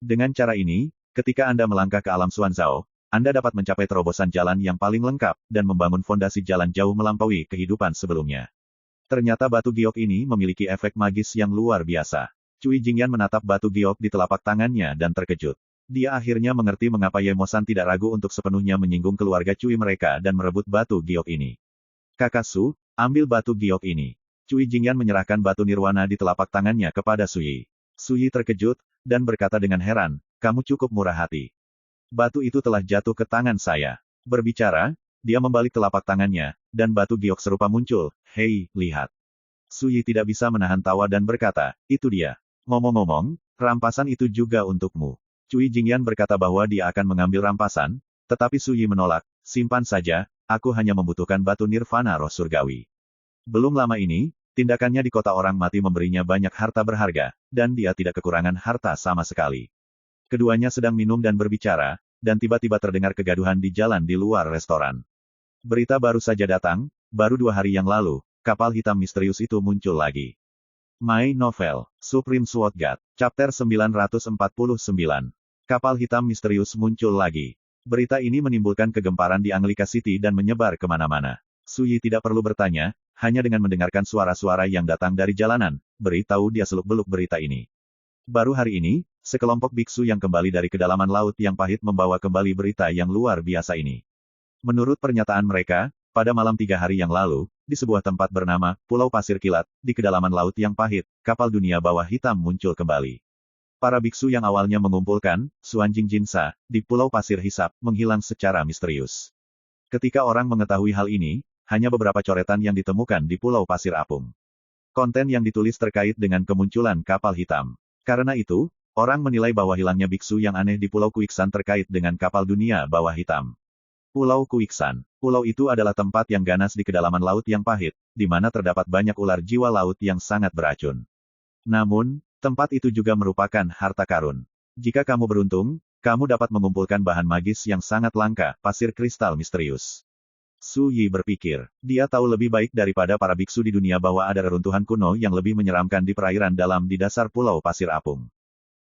Dengan cara ini, ketika Anda melangkah ke alam Xuanzhao, Anda dapat mencapai terobosan jalan yang paling lengkap, dan membangun fondasi jalan jauh melampaui kehidupan sebelumnya. Ternyata batu giok ini memiliki efek magis yang luar biasa. Cui Jingyan menatap batu giok di telapak tangannya dan terkejut. Dia akhirnya mengerti mengapa Ye Mosan tidak ragu untuk sepenuhnya menyinggung keluarga Cui mereka dan merebut batu giok ini. Kakak Su, ambil batu giok ini. Cui Jingyan menyerahkan batu nirwana di telapak tangannya kepada Su Yi. Su Yi terkejut, dan berkata dengan heran, kamu cukup murah hati. Batu itu telah jatuh ke tangan saya. Berbicara, dia membalik telapak tangannya, dan batu giok serupa muncul. Hei, lihat. Su Yi tidak bisa menahan tawa dan berkata, itu dia. Ngomong-ngomong, rampasan itu juga untukmu. Cui Jingyan berkata bahwa dia akan mengambil rampasan, tetapi Su Yi menolak, simpan saja, aku hanya membutuhkan batu nirvana roh surgawi. Belum lama ini, tindakannya di kota orang mati memberinya banyak harta berharga, dan dia tidak kekurangan harta sama sekali. Keduanya sedang minum dan berbicara, dan tiba-tiba terdengar kegaduhan di jalan di luar restoran. Berita baru saja datang, baru 2 hari yang lalu, kapal hitam misterius itu muncul lagi. My Novel, Supreme Sword God, Chapter 949. Kapal hitam misterius muncul lagi. Berita ini menimbulkan kegemparan di Anglika City dan menyebar kemana-mana. Su Yi tidak perlu bertanya, hanya dengan mendengarkan suara-suara yang datang dari jalanan, beritahu dia seluk-beluk berita ini. Baru hari ini, sekelompok biksu yang kembali dari kedalaman laut yang pahit membawa kembali berita yang luar biasa ini. Menurut pernyataan mereka, pada malam 3 hari yang lalu, di sebuah tempat bernama Pulau Pasir Kilat, di kedalaman laut yang pahit, kapal dunia bawah hitam muncul kembali. Para biksu yang awalnya mengumpulkan Suanjing Jinsa di Pulau Pasir Hisap menghilang secara misterius. Ketika orang mengetahui hal ini, hanya beberapa coretan yang ditemukan di Pulau Pasir Apung. Konten yang ditulis terkait dengan kemunculan kapal hitam. Karena itu, orang menilai bahwa hilangnya biksu yang aneh di Pulau Kuiksan terkait dengan kapal dunia bawah hitam. Pulau Kuiksan. Pulau itu adalah tempat yang ganas di kedalaman laut yang pahit, di mana terdapat banyak ular jiwa laut yang sangat beracun. Namun, tempat itu juga merupakan harta karun. Jika kamu beruntung, kamu dapat mengumpulkan bahan magis yang sangat langka, pasir kristal misterius. Su Yi berpikir, dia tahu lebih baik daripada para biksu di dunia bahwa ada reruntuhan kuno yang lebih menyeramkan di perairan dalam di dasar Pulau Pasir Apung.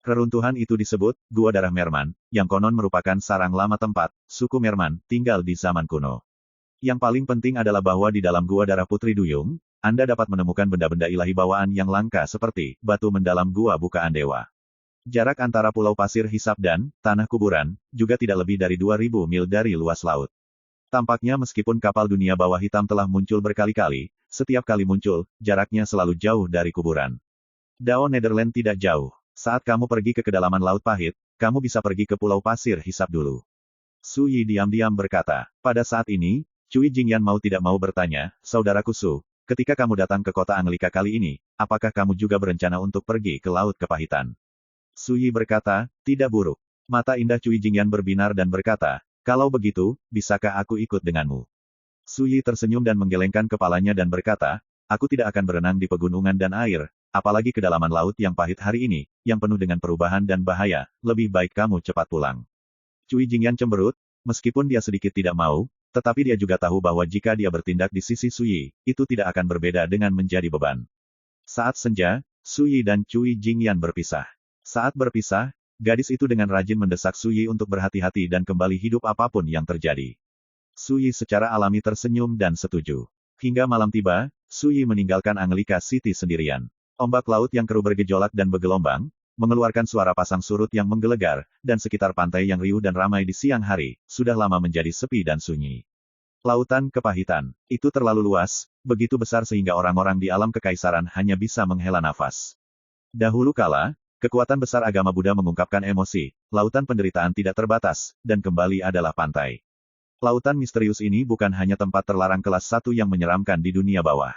Reruntuhan itu disebut Gua Darah Merman, yang konon merupakan sarang lama tempat suku Merman tinggal di zaman kuno. Yang paling penting adalah bahwa di dalam Gua Darah Putri Duyung, Anda dapat menemukan benda-benda ilahi bawaan yang langka seperti batu mendalam gua bukaan dewa. Jarak antara Pulau Pasir Hisap dan Tanah Kuburan juga tidak lebih dari 2000 mil dari luas laut. Tampaknya meskipun kapal dunia bawah hitam telah muncul berkali-kali, setiap kali muncul, jaraknya selalu jauh dari kuburan. Dao Netherland tidak jauh. Saat kamu pergi ke kedalaman Laut Pahit, kamu bisa pergi ke Pulau Pasir Hisap dulu. Su Yi diam-diam berkata, pada saat ini, Cui Jingyan mau tidak mau bertanya, saudaraku Su, ketika kamu datang ke kota Anglika kali ini, apakah kamu juga berencana untuk pergi ke Laut Kepahitan? Su Yi berkata, tidak buruk. Mata indah Cui Jingyan berbinar dan berkata, Kalau begitu, bisakah aku ikut denganmu? Su Yi tersenyum dan menggelengkan kepalanya dan berkata, aku tidak akan berenang di pegunungan dan air, apalagi kedalaman laut yang pahit hari ini, yang penuh dengan perubahan dan bahaya, lebih baik kamu cepat pulang. Cui Jingyan cemberut, meskipun dia sedikit tidak mau, tetapi dia juga tahu bahwa jika dia bertindak di sisi Su Yi, itu tidak akan berbeda dengan menjadi beban. Saat senja, Su Yi dan Cui Jingyan berpisah. Saat berpisah, gadis itu dengan rajin mendesak Su Yi untuk berhati-hati dan kembali hidup apapun yang terjadi. Su Yi secara alami tersenyum dan setuju. Hingga malam tiba, Su Yi meninggalkan Angelika City sendirian. Ombak laut yang keruh bergejolak dan bergelombang, mengeluarkan suara pasang surut yang menggelegar, dan sekitar pantai yang riuh dan ramai di siang hari, sudah lama menjadi sepi dan sunyi. Lautan kepahitan. Itu terlalu luas, begitu besar sehingga orang-orang di alam kekaisaran hanya bisa menghela nafas. Dahulu kala, kekuatan besar agama Buddha mengungkapkan emosi, lautan penderitaan tidak terbatas, dan kembali adalah pantai. Lautan misterius ini bukan hanya tempat terlarang kelas 1 yang menyeramkan di dunia bawah.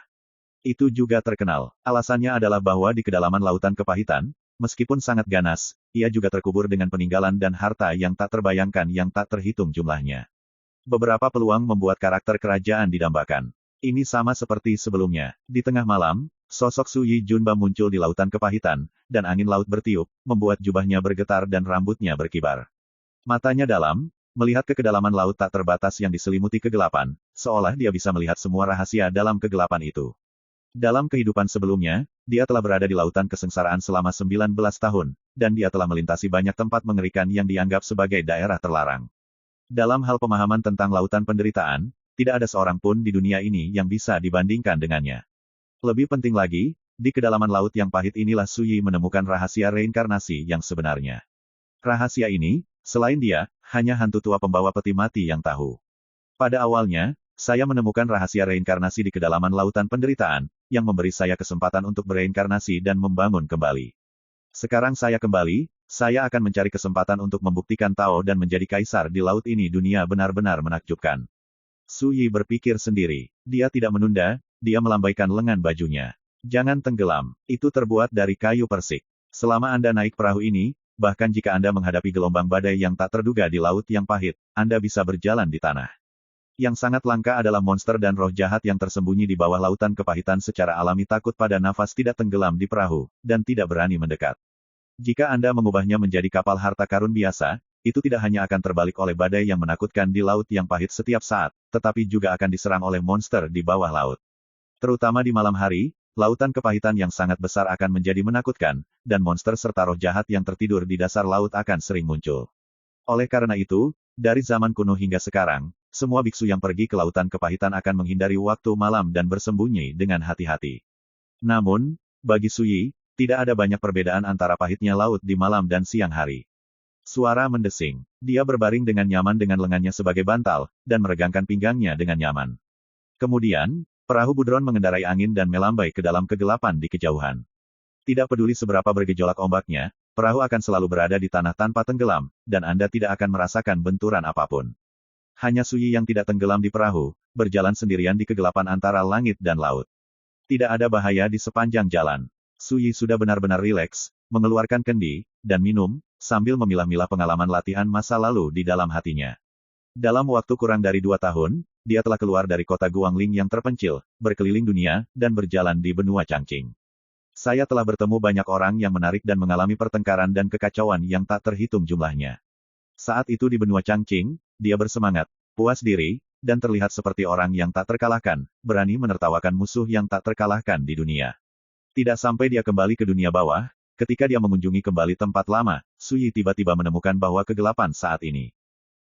Itu juga terkenal. Alasannya adalah bahwa di kedalaman lautan kepahitan, meskipun sangat ganas, ia juga terkubur dengan peninggalan dan harta yang tak terbayangkan yang tak terhitung jumlahnya. Beberapa peluang membuat karakter kerajaan didambakan. Ini sama seperti sebelumnya. Di tengah malam, sosok Su Yi Junba muncul di lautan kepahitan, dan angin laut bertiup, membuat jubahnya bergetar dan rambutnya berkibar. Matanya dalam, melihat ke kedalaman laut tak terbatas yang diselimuti kegelapan, seolah dia bisa melihat semua rahasia dalam kegelapan itu. Dalam kehidupan sebelumnya, dia telah berada di lautan kesengsaraan selama 19 tahun, dan dia telah melintasi banyak tempat mengerikan yang dianggap sebagai daerah terlarang. Dalam hal pemahaman tentang lautan penderitaan, tidak ada seorang pun di dunia ini yang bisa dibandingkan dengannya. Lebih penting lagi, di kedalaman laut yang pahit inilah Su Yi menemukan rahasia reinkarnasi yang sebenarnya. Rahasia ini, selain dia, hanya hantu tua pembawa peti mati yang tahu. Pada awalnya, saya menemukan rahasia reinkarnasi di kedalaman lautan penderitaan, yang memberi saya kesempatan untuk bereinkarnasi dan membangun kembali. Sekarang saya kembali, saya akan mencari kesempatan untuk membuktikan Tao dan menjadi kaisar di laut ini. Dunia benar-benar menakjubkan. Su Yi berpikir sendiri. Dia tidak menunda, dia melambaikan lengan bajunya. Jangan tenggelam, itu terbuat dari kayu persik. Selama Anda naik perahu ini, bahkan jika Anda menghadapi gelombang badai yang tak terduga di laut yang pahit, Anda bisa berjalan di tanah. Yang sangat langka adalah monster dan roh jahat yang tersembunyi di bawah lautan kepahitan secara alami takut pada nafas tidak tenggelam di perahu, dan tidak berani mendekat. Jika Anda mengubahnya menjadi kapal harta karun biasa, itu tidak hanya akan terbalik oleh badai yang menakutkan di laut yang pahit setiap saat, tetapi juga akan diserang oleh monster di bawah laut. Terutama di malam hari, lautan kepahitan yang sangat besar akan menjadi menakutkan, dan monster serta roh jahat yang tertidur di dasar laut akan sering muncul. Oleh karena itu, dari zaman kuno hingga sekarang, semua biksu yang pergi ke lautan kepahitan akan menghindari waktu malam dan bersembunyi dengan hati-hati. Namun, bagi Su Yi, tidak ada banyak perbedaan antara pahitnya laut di malam dan siang hari. Suara mendesing. Dia berbaring dengan nyaman dengan lengannya sebagai bantal, dan meregangkan pinggangnya dengan nyaman. Kemudian, perahu Budron mengendarai angin dan melambai ke dalam kegelapan di kejauhan. Tidak peduli seberapa bergejolak ombaknya, perahu akan selalu berada di tanah tanpa tenggelam, dan Anda tidak akan merasakan benturan apapun. Hanya Su Yi yang tidak tenggelam di perahu, berjalan sendirian di kegelapan antara langit dan laut. Tidak ada bahaya di sepanjang jalan. Su Yi sudah benar-benar rileks, mengeluarkan kendi, dan minum, sambil memilah-milah pengalaman latihan masa lalu di dalam hatinya. Dalam waktu kurang dari 2 tahun, dia telah keluar dari kota Guangling yang terpencil, berkeliling dunia, dan berjalan di benua Changqing. Saya telah bertemu banyak orang yang menarik dan mengalami pertengkaran dan kekacauan yang tak terhitung jumlahnya. Saat itu di benua Changqing, dia bersemangat, puas diri, dan terlihat seperti orang yang tak terkalahkan, berani menertawakan musuh yang tak terkalahkan di dunia. Tidak sampai dia kembali ke dunia bawah, ketika dia mengunjungi kembali tempat lama, Su Yi tiba-tiba menemukan bahwa kegelapan saat ini.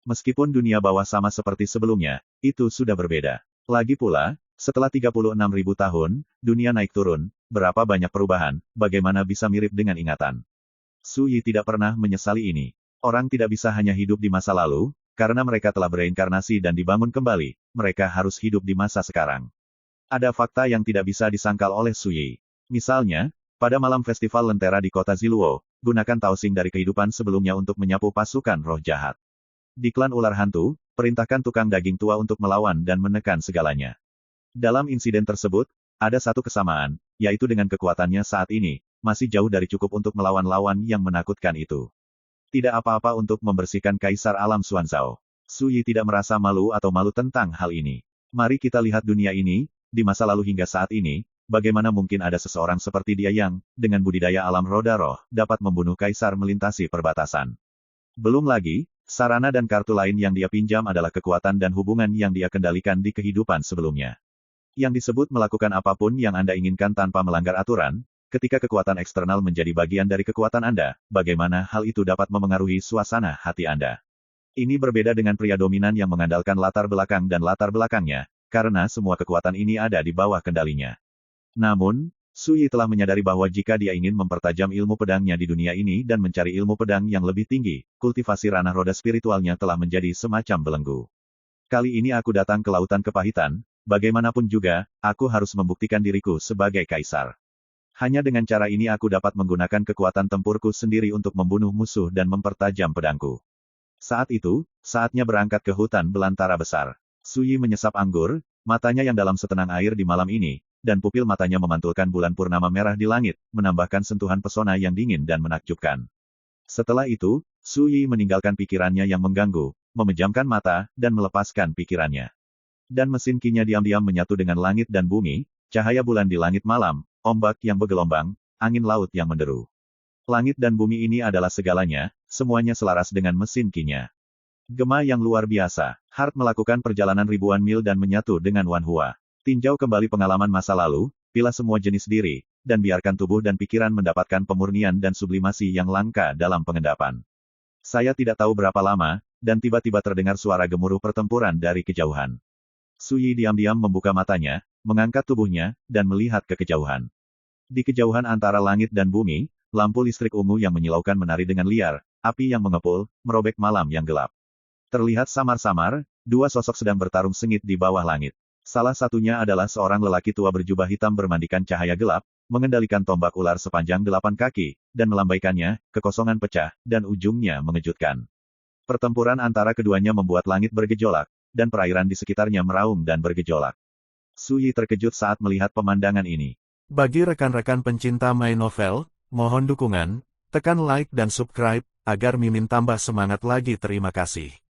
Meskipun dunia bawah sama seperti sebelumnya, itu sudah berbeda. Lagi pula, setelah 36.000 tahun, dunia naik turun, berapa banyak perubahan, bagaimana bisa mirip dengan ingatan. Su Yi tidak pernah menyesali ini. Orang tidak bisa hanya hidup di masa lalu, karena mereka telah bereinkarnasi dan dibangun kembali, mereka harus hidup di masa sekarang. Ada fakta yang tidak bisa disangkal oleh Su Yi. Misalnya, pada malam festival Lentera di kota Ziluo, gunakan Taoxing dari kehidupan sebelumnya untuk menyapu pasukan roh jahat. Di klan ular hantu, perintahkan tukang daging tua untuk melawan dan menekan segalanya. Dalam insiden tersebut, ada satu kesamaan, yaitu dengan kekuatannya saat ini, masih jauh dari cukup untuk melawan lawan yang menakutkan itu. Tidak apa-apa untuk membersihkan Kaisar Alam Xuanzao. Su Yi tidak merasa malu atau malu tentang hal ini. Mari kita lihat dunia ini, di masa lalu hingga saat ini, bagaimana mungkin ada seseorang seperti dia yang, dengan budidaya alam roda roh, dapat membunuh kaisar melintasi perbatasan. Belum lagi, sarana dan kartu lain yang dia pinjam adalah kekuatan dan hubungan yang dia kendalikan di kehidupan sebelumnya. Yang disebut melakukan apapun yang Anda inginkan tanpa melanggar aturan, ketika kekuatan eksternal menjadi bagian dari kekuatan Anda, bagaimana hal itu dapat memengaruhi suasana hati Anda. Ini berbeda dengan pria dominan yang mengandalkan latar belakang dan latar belakangnya, karena semua kekuatan ini ada di bawah kendalinya. Namun, Su Yi telah menyadari bahwa jika dia ingin mempertajam ilmu pedangnya di dunia ini dan mencari ilmu pedang yang lebih tinggi, kultivasi ranah roda spiritualnya telah menjadi semacam belenggu. Kali ini aku datang ke lautan kepahitan, bagaimanapun juga, aku harus membuktikan diriku sebagai kaisar. Hanya dengan cara ini aku dapat menggunakan kekuatan tempurku sendiri untuk membunuh musuh dan mempertajam pedangku. Saat itu, saatnya berangkat ke hutan belantara besar. Su Yi menyesap anggur, matanya yang dalam setenang air di malam ini, dan pupil matanya memantulkan bulan purnama merah di langit, menambahkan sentuhan pesona yang dingin dan menakjubkan. Setelah itu, Su Yi meninggalkan pikirannya yang mengganggu, memejamkan mata, dan melepaskan pikirannya. Dan mesin kinya diam-diam menyatu dengan langit dan bumi, cahaya bulan di langit malam, ombak yang bergelombang, angin laut yang menderu. Langit dan bumi ini adalah segalanya, semuanya selaras dengan mesin kinya. Gema yang luar biasa. Hart melakukan perjalanan ribuan mil dan menyatu dengan Wan Hua. Tinjau kembali pengalaman masa lalu, pilah semua jenis diri, dan biarkan tubuh dan pikiran mendapatkan pemurnian dan sublimasi yang langka dalam pengendapan. Saya tidak tahu berapa lama, dan tiba-tiba terdengar suara gemuruh pertempuran dari kejauhan. Su Yi diam-diam membuka matanya, mengangkat tubuhnya, dan melihat ke kejauhan. Di kejauhan antara langit dan bumi, lampu listrik ungu yang menyilaukan menari dengan liar, api yang mengepul, merobek malam yang gelap. Terlihat samar-samar, dua sosok sedang bertarung sengit di bawah langit. Salah satunya adalah seorang lelaki tua berjubah hitam bermandikan cahaya gelap, mengendalikan tombak ular sepanjang 8 kaki, dan melambaikannya, kekosongan pecah, dan ujungnya mengejutkan. Pertempuran antara keduanya membuat langit bergejolak, dan perairan di sekitarnya meraung dan bergejolak. Su Yi terkejut saat melihat pemandangan ini. Bagi rekan-rekan pencinta My Novel, mohon dukungan, tekan like dan subscribe, agar Mimin tambah semangat lagi. Terima kasih.